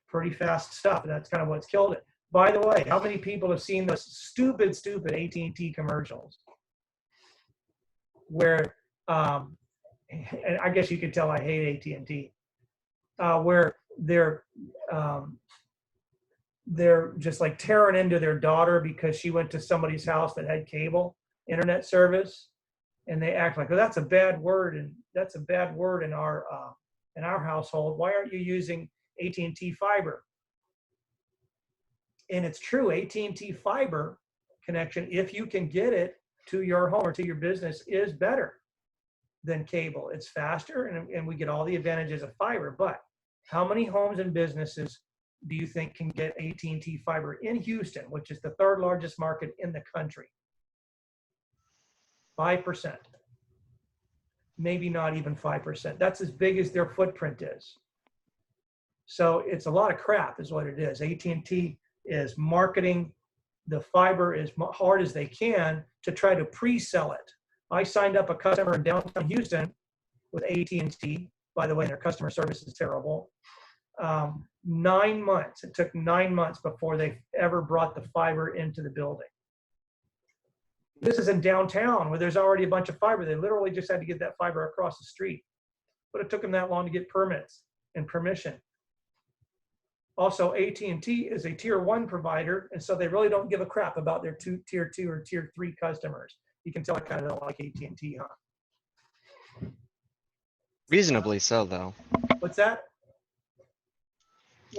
Pretty fast stuff. That's kind of what's killed it. By the way, how many people have seen those stupid AT&T commercials? where, and I guess you could tell I hate AT&T, where they're just like tearing into their daughter because she went to somebody's house that had cable internet service, and they act like, oh, that's a bad word, and that's a bad word in our household. Why aren't you using AT&T fiber? And it's true, AT&T fiber connection, if you can get it to your home or to your business, is better than cable. It's faster, and we get all the advantages of fiber. But how many homes and businesses do you think can get AT&T fiber in Houston, which is the third largest market in the country? 5%. Maybe not even 5%. That's as big as their footprint is. So it's a lot of crap is what it is. AT&T is marketing the fiber as hard as they can to try to pre-sell it. I signed up a customer in downtown Houston with AT&T. By the way, their customer service is terrible. 9 months. It took 9 months before they ever brought the fiber into the building. This is in downtown where there's already a bunch of fiber. They literally just had to get that fiber across the street. But it took them that long to get permits and permission. Also, AT&T is a tier 1 provider, and so they really don't give a crap about their tier 2 or tier 3 customers. You can tell I kind of don't like AT&T, huh? Reasonably so, though. What's that?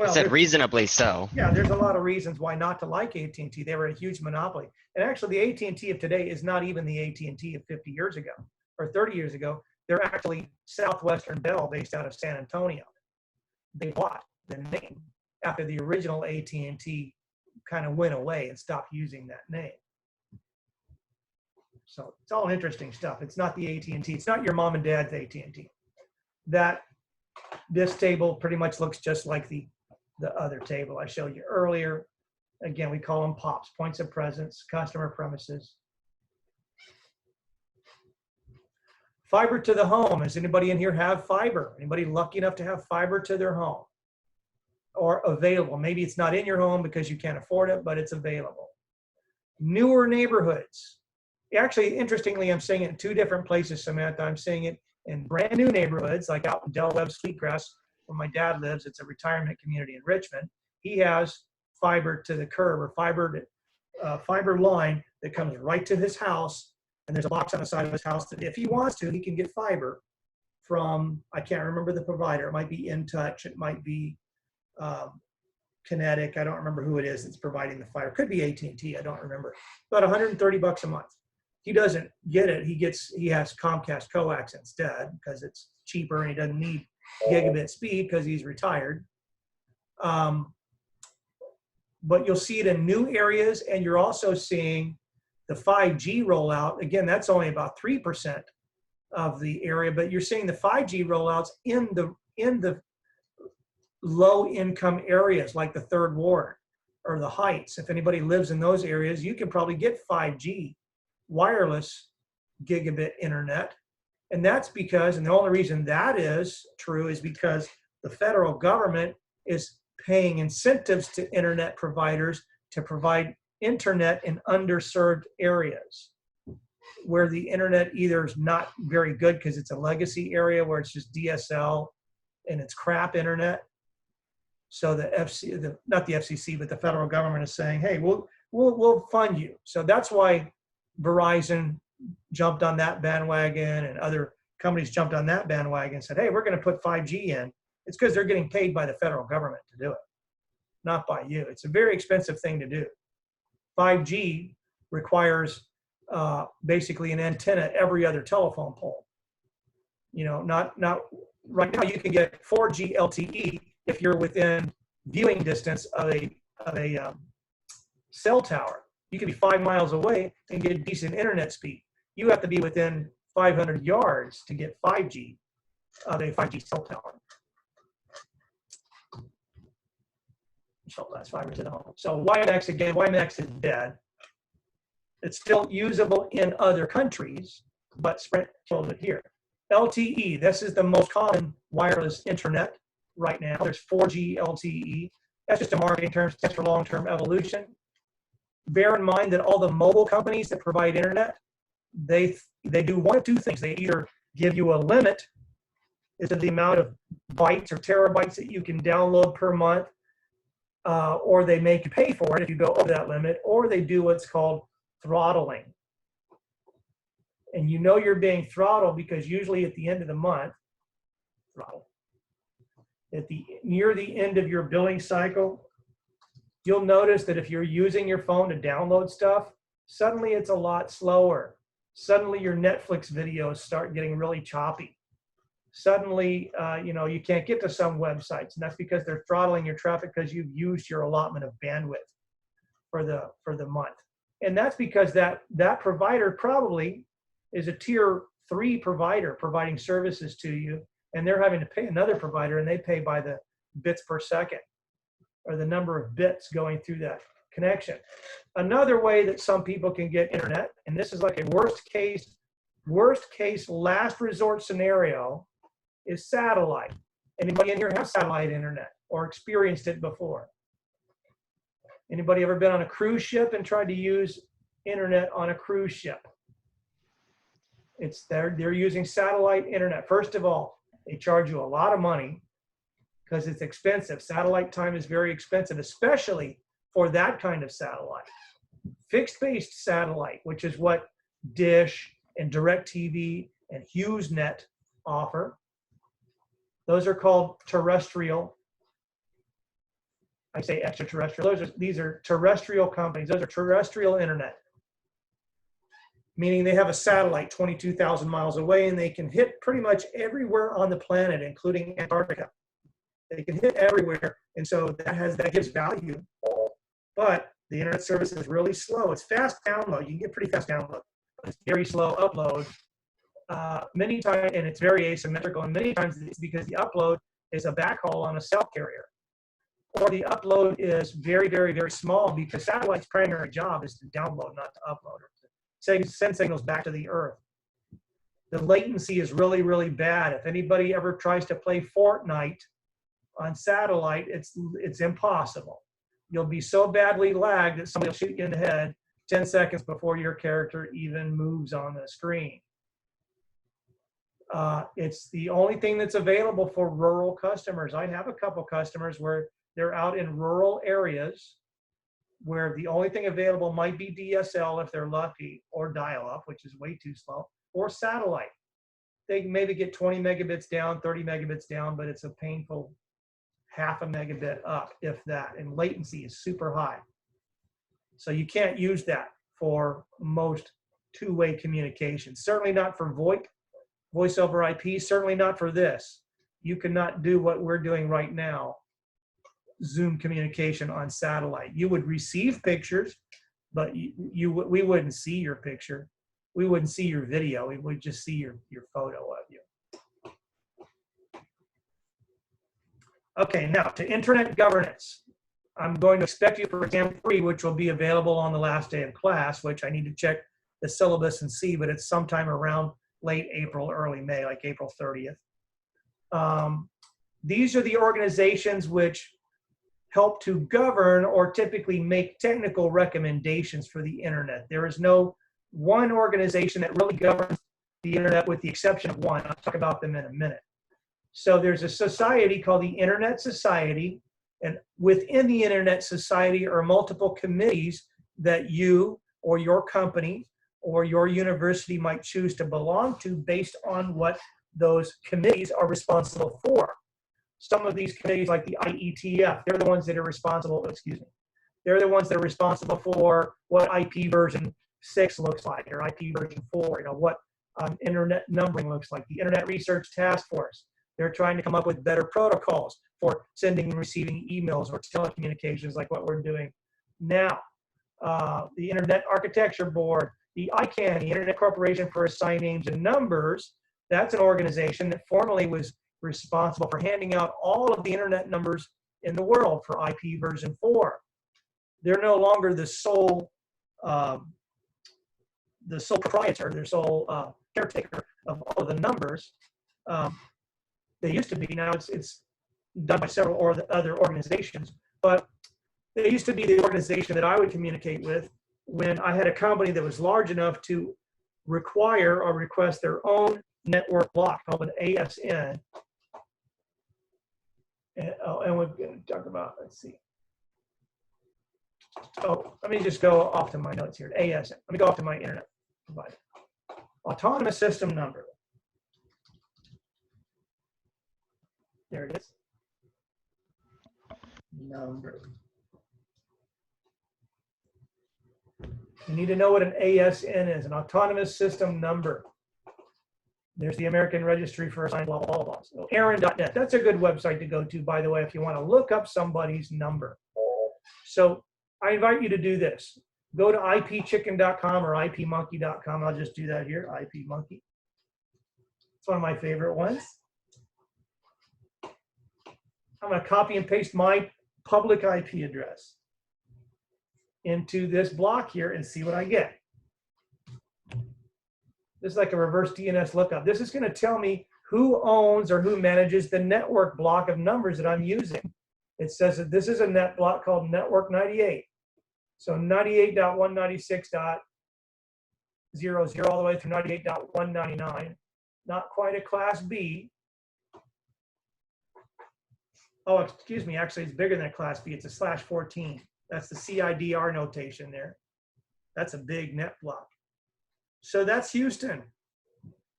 I said reasonably so. Yeah, there's a lot of reasons why not to like AT&T. They were a huge monopoly. And actually, the AT&T of today is not even the AT&T of 50 years ago or 30 years ago. They're actually Southwestern Bell based out of San Antonio. They bought the name after the original AT&T kind of went away and stopped using that name. So it's all interesting stuff. It's not the AT&T. It's not your mom and dad's AT&T. This table pretty much looks just like the other table I showed you earlier. Again, we call them POPs, points of presence, customer premises. Fiber to the home. Does anybody in here have fiber? Anybody lucky enough to have fiber to their home or available? Maybe it's not in your home because you can't afford it, but it's available. Newer neighborhoods. Actually, interestingly, I'm seeing it in 2 different places, Samantha. I'm seeing it in brand new neighborhoods, like out in Del Webb, Sweetgrass, where my dad lives. It's a retirement community in Richmond. He has fiber to the curb or fiber line that comes right to his house. And there's a box on the side of his house that if he wants to, he can get fiber from, I can't remember the provider. It might be InTouch. It might be Kinetic. I don't remember who it is that's providing the fiber. Could be AT&T. I don't remember. About $130 a month. He doesn't get it. He has Comcast coax instead because it's cheaper and he doesn't need gigabit speed because he's retired. But you'll see it in new areas, and you're also seeing the 5G rollout. Again, that's only about 3% of the area, but you're seeing the 5G rollouts in the low-income areas like the 3rd Ward or the Heights. If anybody lives in those areas, you can probably get 5G wireless gigabit internet. And that's because, and the only reason that is true is because the federal government is paying incentives to internet providers to provide internet in underserved areas where the internet either is not very good because it's a legacy area where it's just DSL and it's crap internet. So not the FCC, but the federal government is saying, hey, we'll fund you. So that's why Verizon jumped on that bandwagon and other companies jumped on that bandwagon and said, hey, we're going to put 5G in. It's because they're getting paid by the federal government to do it, not by you. It's a very expensive thing to do. 5G requires basically an antenna at every other telephone pole. You know, not right now you can get 4G LTE if you're within viewing distance of a cell tower. You can be 5 miles away and get decent internet speed. You have to be within 500 yards to get 5G of a 5G cell tower. So that's fiber to the home. So WiMAX, again, WiMAX is dead. It's still usable in other countries, but Sprint sold it here. LTE, this is the most common wireless internet right now. There's 4G LTE. That's just a marketing term, stands for long-term evolution. Bear in mind that all the mobile companies that provide internet they do one of two things. They either give you a limit as to the amount of bytes or terabytes that you can download per month, or they make you pay for it if you go over that limit, or they do what's called throttling. And you know you're being throttled because usually at the end of the month, near the end of your billing cycle, you'll notice that if you're using your phone to download stuff, suddenly it's a lot slower. Suddenly your Netflix videos start getting really choppy. Suddenly, you can't get to some websites, and that's because they're throttling your traffic because you've used your allotment of bandwidth for the month. And that's because that provider probably is a tier 3 provider providing services to you, and they're having to pay another provider, and they pay by the bits per second, or the number of bits going through that connection. Another way that some people can get internet, and this is like a worst case, last resort scenario, is satellite. Anybody in here have satellite internet or experienced it before? Anybody ever been on a cruise ship and tried to use internet on a cruise ship? They're using satellite internet. First of all, they charge you a lot of money because it's expensive. Satellite time is very expensive, especially for that kind of satellite. Fixed-based satellite, which is what Dish and DirecTV and HughesNet offer. Those are called terrestrial. I say extraterrestrial. These are terrestrial companies. Those are terrestrial internet, meaning they have a satellite 22,000 miles away, and they can hit pretty much everywhere on the planet, including Antarctica. They can hit everywhere, and so that gives value. But the internet service is really slow. It's fast download. You can get pretty fast download. It's very slow upload. Many times, and it's very asymmetrical, and many times it's because the upload is a backhaul on a cell carrier, or the upload is very, very, very small because satellite's primary job is to download, not to upload, or to send signals back to the Earth. The latency is really, really bad. If anybody ever tries to play Fortnite on satellite, it's impossible. You'll be so badly lagged that somebody will shoot you in the head 10 seconds before your character even moves on the screen. It's the only thing that's available for rural customers. I have a couple customers where they're out in rural areas where the only thing available might be DSL if they're lucky, or dial-up, which is way too slow, or satellite. They maybe get 20 megabits down, 30 megabits down, but it's a painful half a megabit up, if that, and latency is super high. So you can't use that for most two-way communication. Certainly not for VoIP, voice over IP, certainly not for this. You cannot do what we're doing right now, Zoom communication on satellite. You would receive pictures, but we wouldn't see your picture. We wouldn't see your video. We would just see your photo of you. Okay, now to internet governance. I'm going to expect you for exam 3, which will be available on the last day of class, which I need to check the syllabus and see, but it's sometime around late April, early May, like April 30th. These are the organizations which help to govern or typically make technical recommendations for the internet. There is no one organization that really governs the internet with the exception of one. I'll talk about them in a minute. So there's a society called the Internet Society, and within the Internet Society are multiple committees that you or your company or your university might choose to belong to based on what those committees are responsible for. Some of these committees, like the IETF, they're the ones that are responsible, they're the ones that are responsible for what IP version 6 looks like, or IP version 4, what internet numbering looks like. The Internet Research Task Force, they're trying to come up with better protocols for sending and receiving emails or telecommunications like what we're doing now. The Internet Architecture Board, the ICANN, the Internet Corporation for Assigned Names and Numbers, that's an organization that formerly was responsible for handing out all of the internet numbers in the world for IP version 4. They're no longer the sole proprietor, their sole caretaker of all of the numbers. They used to be. Now it's done by several other organizations, but they used to be the organization that I would communicate with when I had a company that was large enough to require or request their own network block called an ASN. And we're going to talk about, let's see. Oh, let me just go off to my notes here. ASN. Let me go off to my internet provider. Autonomous system number. There it is. Number. You need to know what an ASN is, an autonomous system number. There's the American Registry for Assigned blah, blah, blah, blah. So Aaron.net, that's a good website to go to, by the way, if you want to look up somebody's number. So I invite you to do this. Go to ipchicken.com or ipmonkey.com. I'll just do that here, ipmonkey. It's one of my favorite ones. I'm going to copy and paste my public IP address into this block here and see what I get. This is like a reverse DNS lookup. This is going to tell me who owns or who manages the network block of numbers that I'm using. It says that this is a net block called Network 98. So 98.196.00 all the way through 98.199. Not quite a class B. Oh, excuse me, actually it's bigger than a class B. It's a /14. That's the CIDR notation there. That's a big net block. So that's Houston.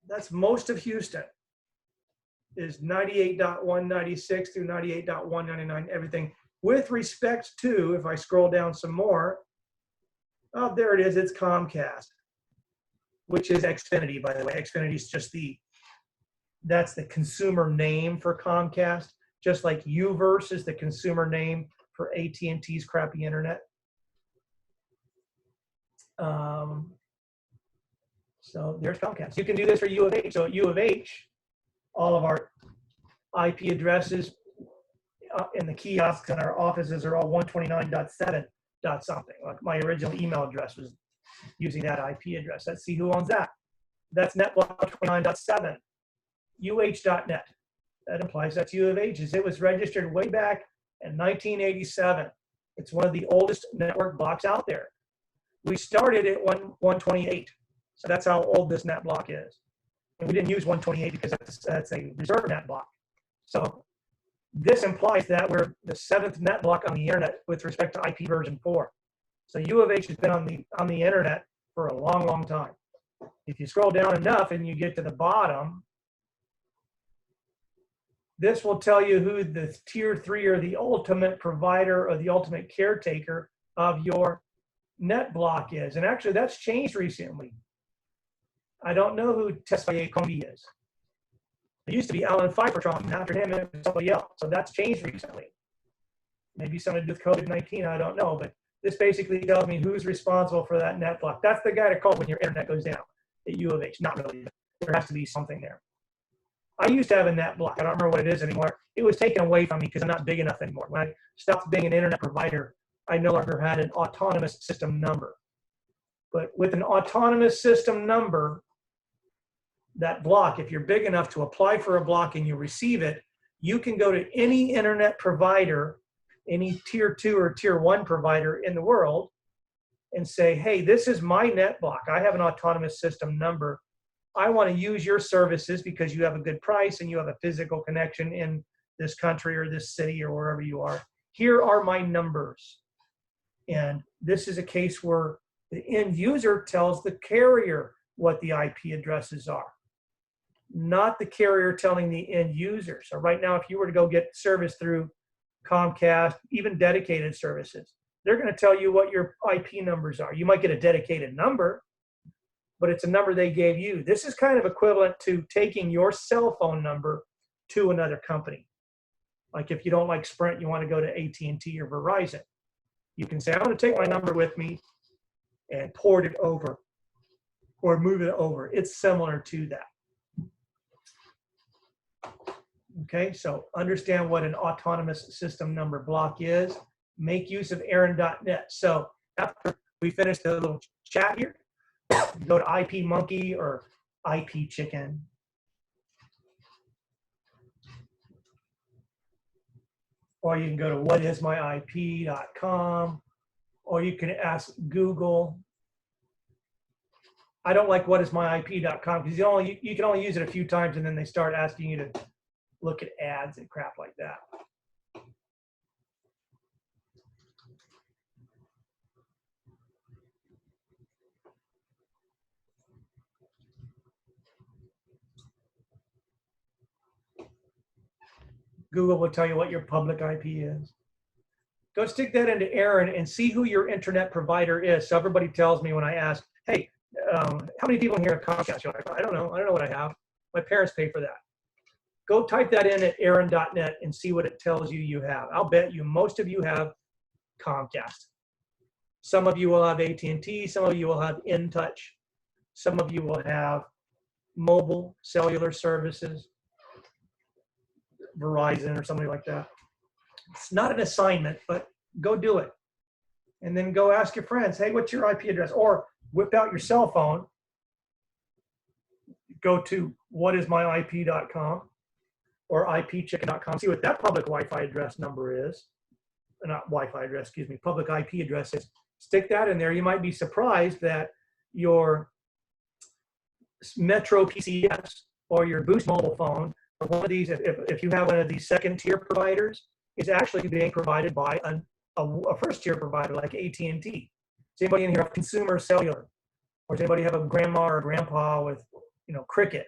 That's most of Houston is 98.196 through 98.199, everything. With respect to, if I scroll down some more, oh, there it is, it's Comcast, which is Xfinity, by the way. Xfinity is just that's the consumer name for Comcast, just like Uverse is the consumer name for AT&T's crappy internet. So there's Comcast. You can do this for U of H. So at U of H, all of our IP addresses in the kiosks and our offices are all 129.7 dot something. Like my original email address was using that IP address. Let's see who owns that. That's netblock 29.7, UH.net. That implies that's U of H's. It was registered way back in 1987. It's one of the oldest network blocks out there. We started at 128. So that's how old this net block is. And we didn't use 128 because that's a reserve net block. So this implies that we're the 7th net block on the internet with respect to IP version 4. So U of H has been on the internet for a long, long time. If you scroll down enough and you get to the bottom, this will tell you who the tier 3 or the ultimate provider or the ultimate caretaker of your net block is. And actually that's changed recently. I don't know who Tesfaye Kombi is. It used to be Alan Pfeiffertron, and after him it was somebody else. So that's changed recently. Maybe something to do with COVID-19, I don't know. But this basically tells me who's responsible for that net block. That's the guy to call when your internet goes down at U of H. Not really. There has to be something there. I used to have a net block. I don't remember what it is anymore. It was taken away from me because I'm not big enough anymore. When I stopped being an internet provider, I no longer had an autonomous system number. But with an autonomous system number, that block, if you're big enough to apply for a block and you receive it, you can go to any internet provider, any tier 2 or tier 1 provider in the world and say, hey, this is my net block. I have an autonomous system number. I want to use your services because you have a good price and you have a physical connection in this country or this city or wherever you are. Here are my numbers. And this is a case where the end user tells the carrier what the IP addresses are, not the carrier telling the end user. So right now, if you were to go get service through Comcast, even dedicated services, they're going to tell you what your IP numbers are. You might get a dedicated number, but it's a number they gave you. This is kind of equivalent to taking your cell phone number to another company. Like if you don't like Sprint, you want to go to AT&T or Verizon. You can say, I'm going to take my number with me and port it over or move it over. It's similar to that. Okay, so understand what an autonomous system number block is. Make use of Aaron.net. So after we finish the little chat here, go to ipmonkey or ipchicken. Or you can go to whatismyip.com, or you can ask Google I don't like whatismyip.com because you can only use it a few times and then they start asking you to look at ads and crap like that. Google will tell you what your public IP is. Go stick that into Aaron and see who your internet provider is. So everybody tells me when I ask, hey, how many people in here have Comcast? You're like, I don't know. I don't know what I have. My parents pay for that. Go type that in at aaron.net and see what it tells you you have. I'll bet you most of you have Comcast. Some of you will have AT&T. Some of you will have InTouch. Some of you will have mobile cellular services, Verizon or something like that. It's not an assignment, but go do it. And then go ask your friends, hey, what's your IP address? Or whip out your cell phone, go to whatismyip.com or ipchicken.com, see what that public Wi-Fi address number is. Not Wi-Fi address, excuse me, public IP address is. Stick that in there. You might be surprised that your Metro PCS or your Boost mobile phone, or one of these, if you have one of these second tier providers, is actually being provided by a first tier provider like AT&T. Does anybody in here have consumer cellular? Or does anybody have a grandma or grandpa with, Cricket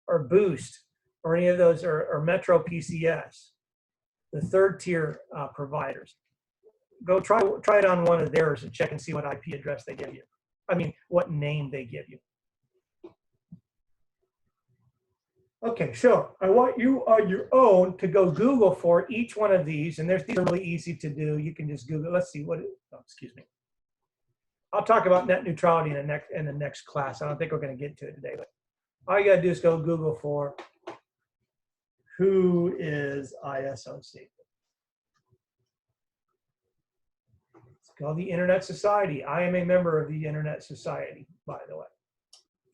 or Boost or any of those, or Metro PCS, the third tier providers? Go try it on one of theirs and check and see what IP address they give you. I mean, what name they give you. Okay, so I want you on your own to go Google for each one of these, and these are really easy to do. You can just Google. Let's see excuse me. I'll talk about net neutrality in the next class. I don't think we're going to get to it today, but all you got to do is go Google for who is ISOC. It's called the Internet Society. I am a member of the Internet Society, by the way.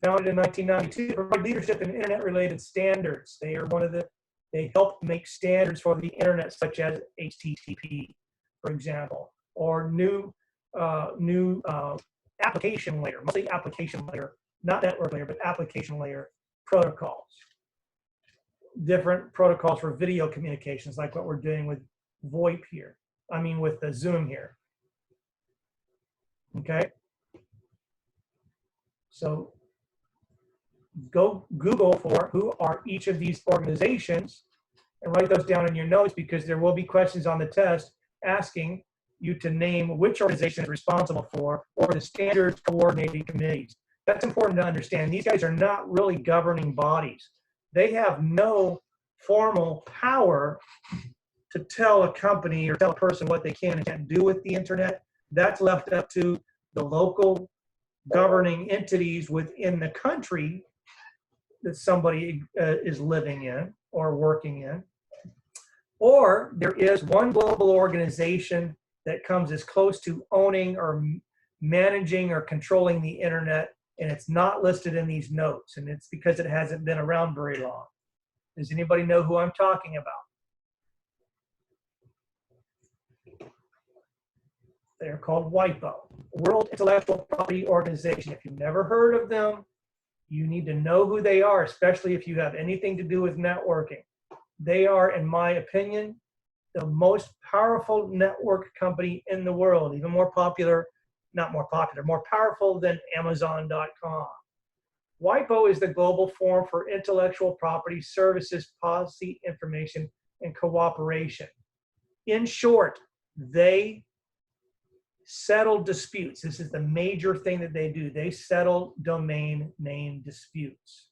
Founded in 1992, they provide leadership in internet-related standards. They help make standards for the internet, such as HTTP, for example, or new application layer, mostly application layer, not network layer, but application layer protocols. Different protocols for video communications, like what we're doing with VoIP here. I mean, with the Zoom here. Okay. So go Google for who are each of these organizations and write those down in your notes, because there will be questions on the test asking you to name which organization is responsible for, or the standards coordinating committees. That's important to understand. These guys are not really governing bodies. They have no formal power to tell a company or tell a person what they can and can't do with the internet. That's left up to the local governing entities within the country that somebody is living in or working in. Or there is one global organization that comes as close to owning or managing or controlling the internet, and it's not listed in these notes, and it's because it hasn't been around very long. Does anybody know who I'm talking about? They're called WIPO, World Intellectual Property Organization. If you've never heard of them, you need to know who they are, especially if you have anything to do with networking. They are, in my opinion, the most powerful network company in the world, even more popular, not more popular, more powerful than Amazon.com. WIPO is the global forum for intellectual property services, policy, information, and cooperation. In short, they settle disputes. This is the major thing that they do. They settle domain name disputes.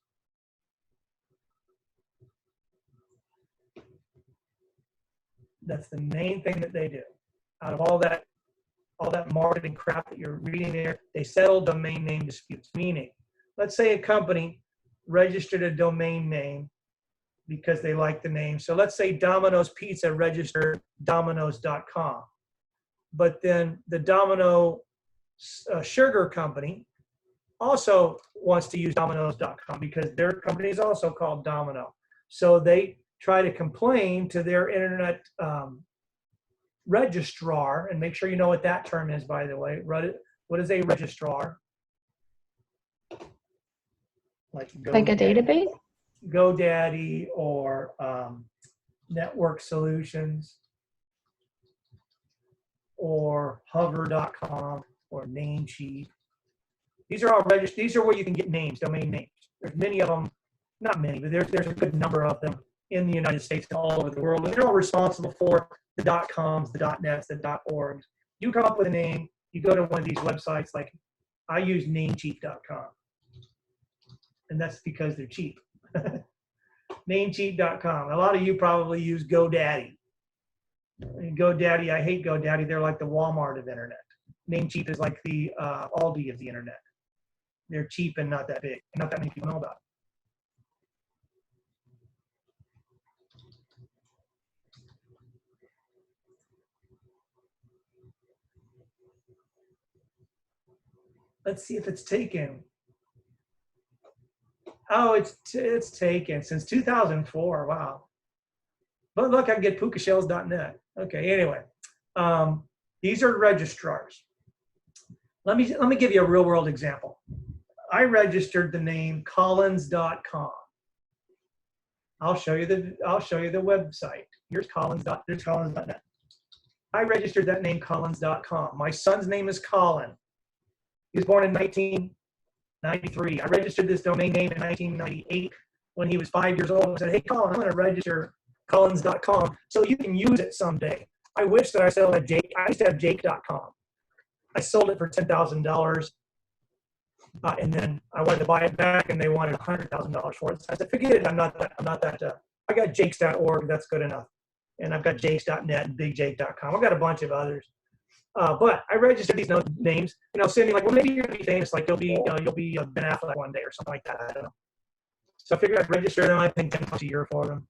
That's the main thing that they do. Out of all that marketing crap that you're reading there, they settle domain name disputes. Meaning, let's say a company registered a domain name because they like the name. So let's say Domino's Pizza registered Domino's.com. But then the Domino Sugar Company also wants to use Domino's.com because their company is also called Domino. So they try to complain to their internet registrar, and make sure you know what that term is, by the way. What is a registrar? like Like a database? GoDaddy or Network Solutions or Hover.com or Namecheap. These are all registered. These are where you can get names, domain names. There's many of them, not many, but there's a good number of them in the United States and all over the world. And they're all responsible for the .coms, the .nets, the .orgs. You come up with a name, you go to one of these websites, like I use Namecheap.com. And that's because they're cheap. Namecheap.com. A lot of you probably use GoDaddy. And GoDaddy, I hate GoDaddy. They're like the Walmart of the internet. Namecheap is like the Aldi of the internet. They're cheap and not that big. Not that many people know about it. Let's see if it's taken. Oh, it's taken since 2004. Wow. But look, I can get pukashells.net. Okay, anyway. These are registrars. Let me give you a real world example. I registered the name collins.com. I'll show you the website. Here's collins.net. I registered that name collins.com. My son's name is Colin. He was born in 1993. I registered this domain name in 1998 when he was 5 years old. I said, hey, Colin, I'm going to register collins.com so you can use it someday. I wish that I still had Jake. I used to have jake.com. I sold it for $10,000. And then I wanted to buy it back, and they wanted $100,000 for it. So I said, forget it. I'm not that. I got jakes.org. That's good enough. And I've got jakes.net and bigjake.com. I've got a bunch of others. But I registered these names, saying like, well, maybe you're gonna be famous, like you'll be Ben Affleck one day or something like that. I don't know. So I figured I'd register them. I think $10 a year for them.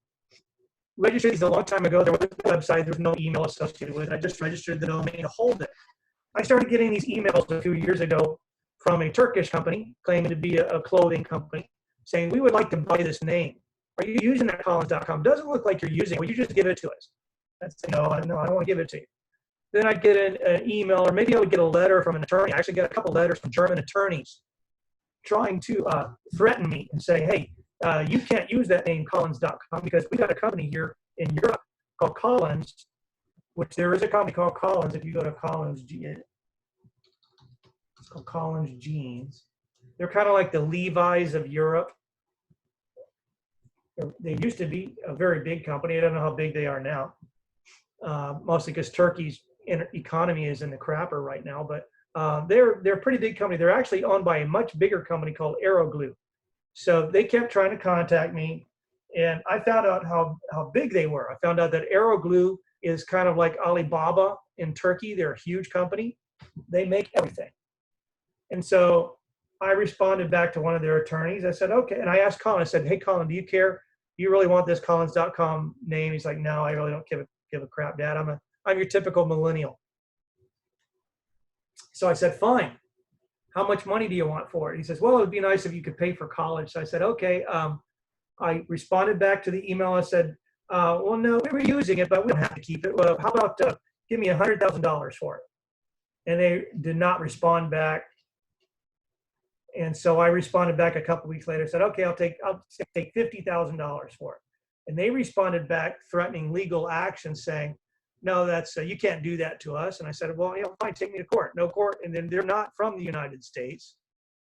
Registered these a long time ago. There was a website. There was no email associated with it. I just registered the domain to hold it. I started getting these emails a few years ago from a Turkish company claiming to be a clothing company, saying we would like to buy this name. Are you using that collins.com? Doesn't look like you're using it. Will you just give it to us? I'd say, no, I don't want to give it to you. Then I'd get an email, or maybe I would get a letter from an attorney. I actually got a couple letters from German attorneys trying to threaten me and say, hey, you can't use that name collins.com because we got a company here in Europe called Collins, which there is a company called Collins. If you go to Collins, it's called Collins Jeans. They're kind of like the Levi's of Europe. They used to be a very big company. I don't know how big they are now, mostly because Turkey's economy is in the crapper right now, but they're a pretty big company. They're actually owned by a much bigger company called Aeroglue. So they kept trying to contact me, and I found out how big they were. I found out that Aeroglue is kind of like Alibaba in Turkey. They're a huge company. They make everything. And so I responded back to one of their attorneys. I said, okay. And I asked Colin, I said, hey, Colin, do you care? Do you really want this collins.com name? He's like, no, I really don't give a crap, Dad. I'm your typical millennial. So I said, fine. How much money do you want for it? He says, well, it would be nice if you could pay for college. So I said, okay. I responded back to the email. I said, well, no, we were using it, but we don't have to keep it. Well, how about give me $100,000 for it? And they did not respond back. And so I responded back a couple weeks later. I said, okay, I'll take $50,000 for it. And they responded back threatening legal action, saying, no, that's you can't do that to us. And I said, well, fine, take me to court. No court. And then they're not from the United States,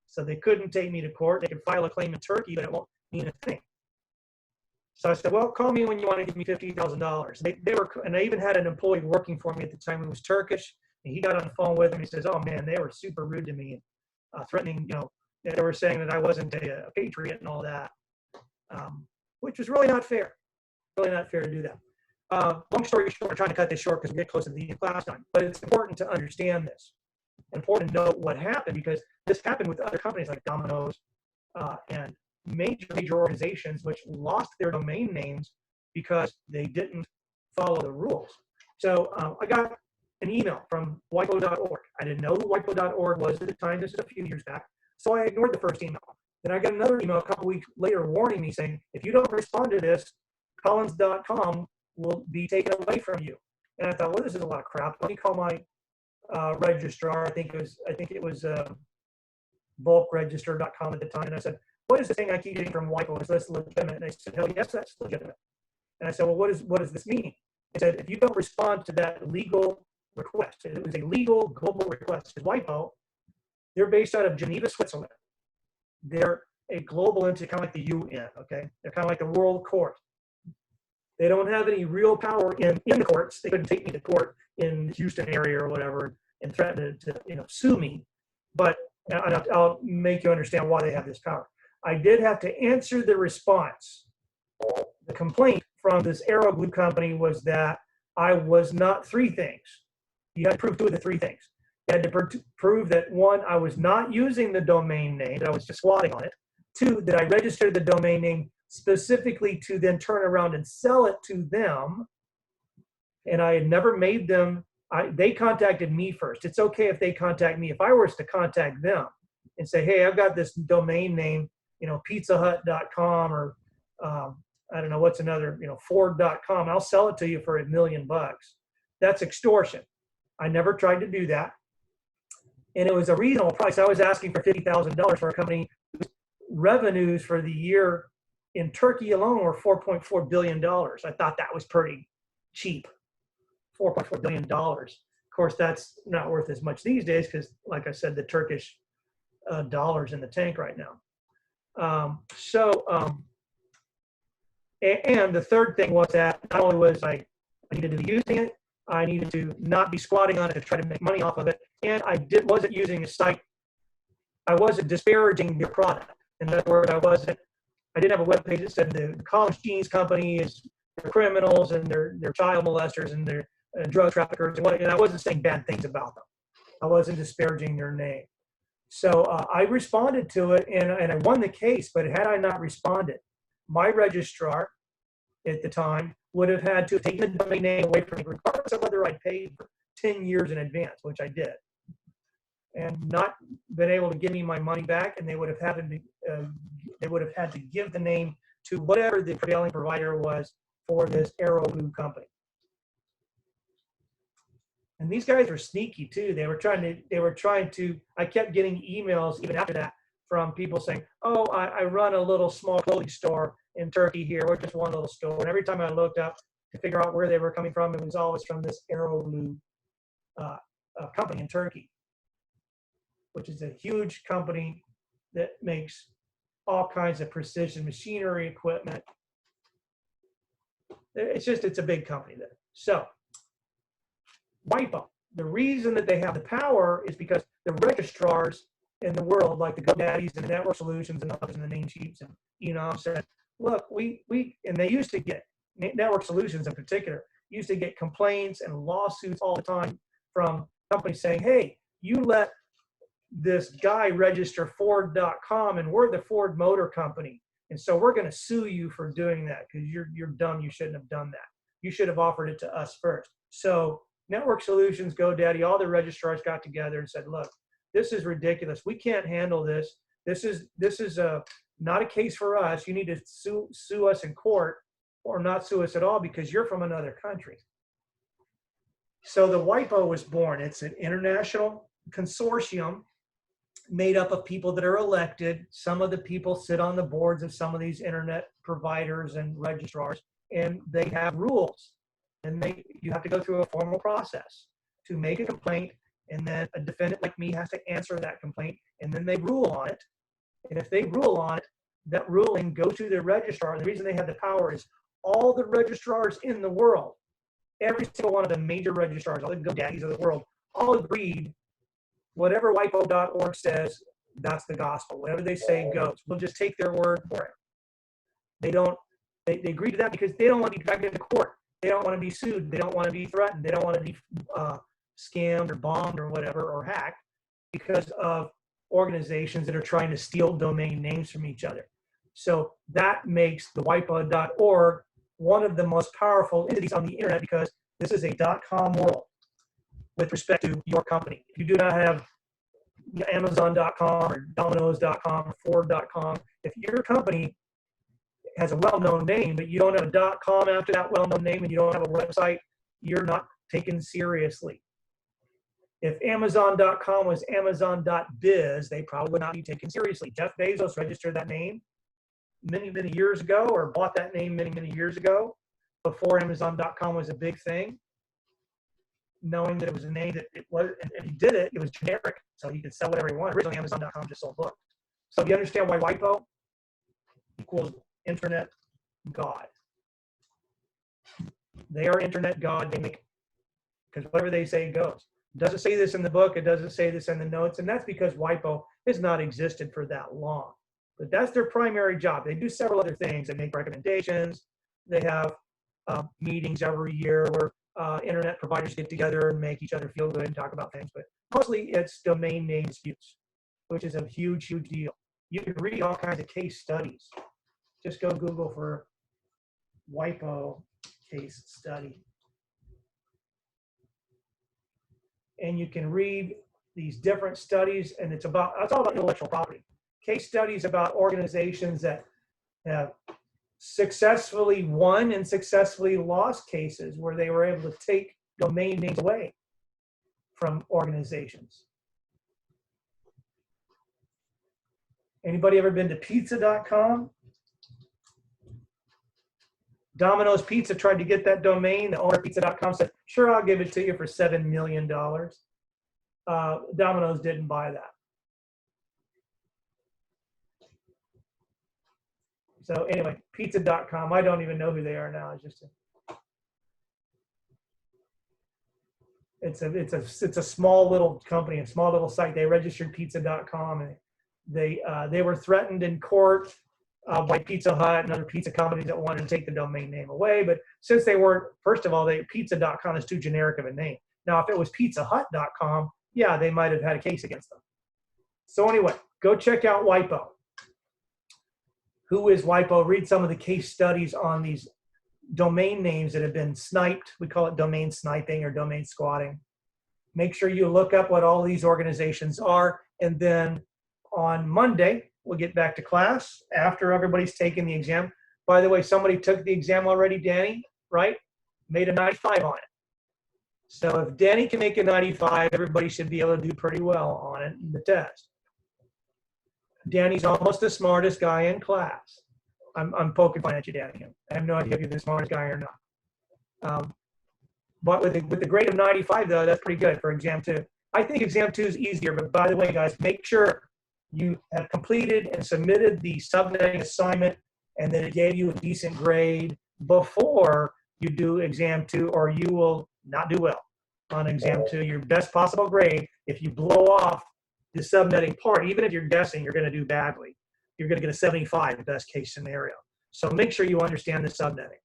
so they couldn't take me to court. They could file a claim in Turkey, but it won't mean a thing. So I said, well, call me when you want to give me $50,000. They were, and I even had an employee working for me at the time who was Turkish. And he got on the phone with him. He says, oh man, they were super rude to me, threatening, they were saying that I wasn't a patriot and all that, which was really not fair. Really not fair to do that. Long story short, we're trying to cut this short because we get close to the class time. But it's important to understand this. Important to know what happened, because this happened with other companies like Domino's and major organizations which lost their domain names because they didn't follow the rules. So I got an email from wipo.org. I didn't know who wipo.org was at the time. This is a few years back. So I ignored the first email. Then I got another email a couple weeks later warning me, saying, if you don't respond to this, collins.com will be taken away from you. And I thought, well, this is a lot of crap. Let me call my registrar. I think it was bulkregister.com at the time. And I said, what is the thing I keep getting from WIPO? Is this legitimate? And they said, hell yes, that's legitimate. And I said, well, what does this mean? They said, if you don't respond to that legal request, and it was a legal global request, because WIPO, they're based out of Geneva, Switzerland. They're a global entity, kind of like the UN, okay? They're kind of like the world court. They don't have any real power in the courts. They couldn't take me to court in the Houston area or whatever and threaten to sue me. But I'll make you understand why they have this power. I did have to answer the response. The complaint from this Aero Glue company was that I was not three things. You had to prove two of the three things. You had to prove that, one, I was not using the domain name, that I was just squatting on it. Two, that I registered the domain name specifically to then turn around and sell it to them. And I had never made them, they contacted me first. It's okay if they contact me. If I was to contact them and say, hey, I've got this domain name, pizzahut.com or I don't know, what's another, Ford.com, I'll sell it to you for $1 million. That's extortion. I never tried to do that. And it was a reasonable price. I was asking for $50,000 for a company whose revenues for the year in Turkey alone were $4.4 billion. I thought that was pretty cheap, $4.4 billion. Of course, that's not worth as much these days because, like I said, the Turkish dollar's in the tank right now. And the third thing was that not only was I needed to be using it, I needed to not be squatting on it to try to make money off of it, and I wasn't using a site. I wasn't disparaging your product. In other words, I didn't have a web page that said the college jeans company is criminals and they're child molesters and they're drug traffickers and I wasn't saying bad things about them. I wasn't disparaging their name. So I responded to it and I won the case, but had I not responded, my registrar at the time would have had to have taken the domain name away from me, regardless of whether I paid for 10 years in advance, which I did, and not been able to give me my money back, and they would have had to give the name to whatever the prevailing provider was for this Aero Glue company. And these guys were sneaky too. They were trying to, I kept getting emails even after that from people saying, oh, I run a little small clothing store in Turkey here. We're just one little store. And every time I looked up to figure out where they were coming from, it was always from this Aero Glue company in Turkey, which is a huge company that makes all kinds of precision machinery equipment. It's a big company there. So WIPO, the reason that they have the power is because the registrars in the world, like the GoDaddies and the Network Solutions and others and the Namecheaps and said, look, and they used to get, Network Solutions in particular, used to get complaints and lawsuits all the time from companies saying, hey, you let this guy register Ford.com and we're the Ford Motor Company. And so we're going to sue you for doing that because you're dumb. You shouldn't have done that. You should have offered it to us first. So Network Solutions, GoDaddy, all the registrars got together and said, look, this is ridiculous. We can't handle this. This is not a case for us. You need to sue us in court or not sue us at all because you're from another country. So the WIPO was born. It's an international consortium made up of people that are elected. Some of the people sit on the boards of some of these internet providers and registrars, and they have rules. And you have to go through a formal process to make a complaint, and then a defendant like me has to answer that complaint, and then they rule on it. And if they rule on it, that ruling goes to the registrar. And the reason they have the power is all the registrars in the world, every single one of the major registrars, all the GoDaddies of the world, all agreed whatever WIPO.org says, that's the gospel. Whatever they say goes. We'll just take their word for it. They agree to that because they don't want to be dragged into court. They don't want to be sued. They don't want to be threatened. They don't want to be scammed or bombed or whatever or hacked because of organizations that are trying to steal domain names from each other. So that makes the WIPO.org one of the most powerful entities on the internet because this is a .com world with respect to your company. If you do not have Amazon.com or Domino's.com or Ford.com, if your company has a well-known name, but you don't have a .com after that well-known name and you don't have a website, you're not taken seriously. If Amazon.com was Amazon.biz, they probably would not be taken seriously. Jeff Bezos registered that name many, many years ago, or bought that name many, many years ago, before Amazon.com was a big thing, knowing that it was a name that it was, and he did it, it was generic, so he could sell whatever he wanted. Originally, Amazon.com just sold books. So you understand why WIPO equals Internet God. They are Internet God. They make, because whatever they say goes. It doesn't say this in the book. It doesn't say this in the notes. And that's because WIPO has not existed for that long. But that's their primary job. They do several other things. They make recommendations. They have meetings every year where internet providers get together and make each other feel good and talk about things. But mostly it's domain name disputes, which is a huge, huge deal. You can read all kinds of case studies. Just go Google for WIPO case study. And you can read these different studies, and it's all about intellectual property. Case studies about organizations that have successfully won and successfully lost cases where they were able to take domain names away from organizations. Anybody ever been to pizza.com? Domino's Pizza tried to get that domain. The owner of pizza.com said, sure, I'll give it to you for $7 million. Domino's didn't buy that. So anyway, pizza.com, I don't even know who they are now. It's a small little company, a small little site. They registered pizza.com, and they were threatened in court by Pizza Hut and other pizza companies that wanted to take the domain name away. But since they weren't, first of all, pizza.com is too generic of a name. Now, if it was pizzahut.com, yeah, they might have had a case against them. So anyway, go check out WIPO. Who is WIPO? Read some of the case studies on these domain names that have been sniped. We call it domain sniping or domain squatting. Make sure you look up what all these organizations are. And then on Monday, we'll get back to class after everybody's taken the exam. By the way, somebody took the exam already, Danny, right? Made a 95 on it. So if Danny can make a 95, everybody should be able to do pretty well on it in the test. Danny's almost the smartest guy in class. I'm poking fun at you, Danny. I have no idea if you're the smartest guy or not. But with the grade of 95, though, that's pretty good for exam 2. I think exam 2 is easier, but by the way, guys, make sure you have completed and submitted the subnetting assignment and that it gave you a decent grade before you do exam 2, or you will not do well on exam 2. Your best possible grade, if you blow off the subnetting part, even if you're guessing, you're going to do badly. You're going to get a 75, the best case scenario. So make sure you understand the subnetting.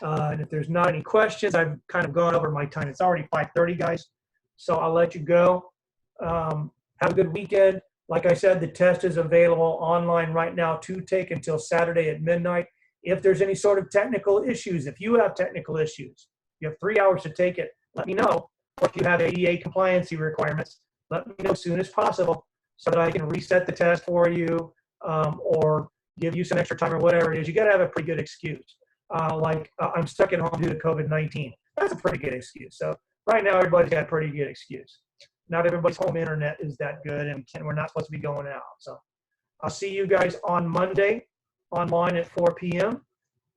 And if there's not any questions, I've kind of gone over my time. It's already 5:30, guys. So I'll let you go. Have a good weekend. Like I said, the test is available online right now to take until Saturday at midnight. If there's any sort of technical issues, if you have technical issues, you have 3 hours to take it, let me know. Or if you have ADA compliancy requirements, let me know as soon as possible so that I can reset the test for you, or give you some extra time or whatever it is. You got to have a pretty good excuse. I'm stuck at home due to COVID-19. That's a pretty good excuse. So right now, everybody's got a pretty good excuse. Not everybody's home internet is that good, and we're not supposed to be going out. So I'll see you guys on Monday online at 4 p.m.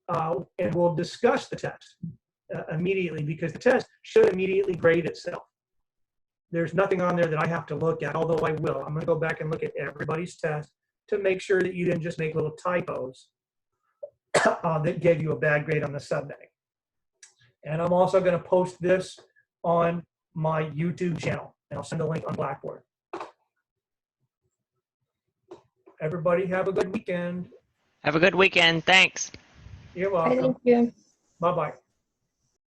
And we'll discuss the test immediately, because the test should immediately grade itself. There's nothing on there that I have to look at, although I will. I'm going to go back and look at everybody's test to make sure that you didn't just make little typos that gave you a bad grade on the subnetting. And I'm also going to post this on my YouTube channel, and I'll send a link on Blackboard. Everybody have a good weekend. Have a good weekend. Thanks. You're welcome. Thank you. Bye-bye.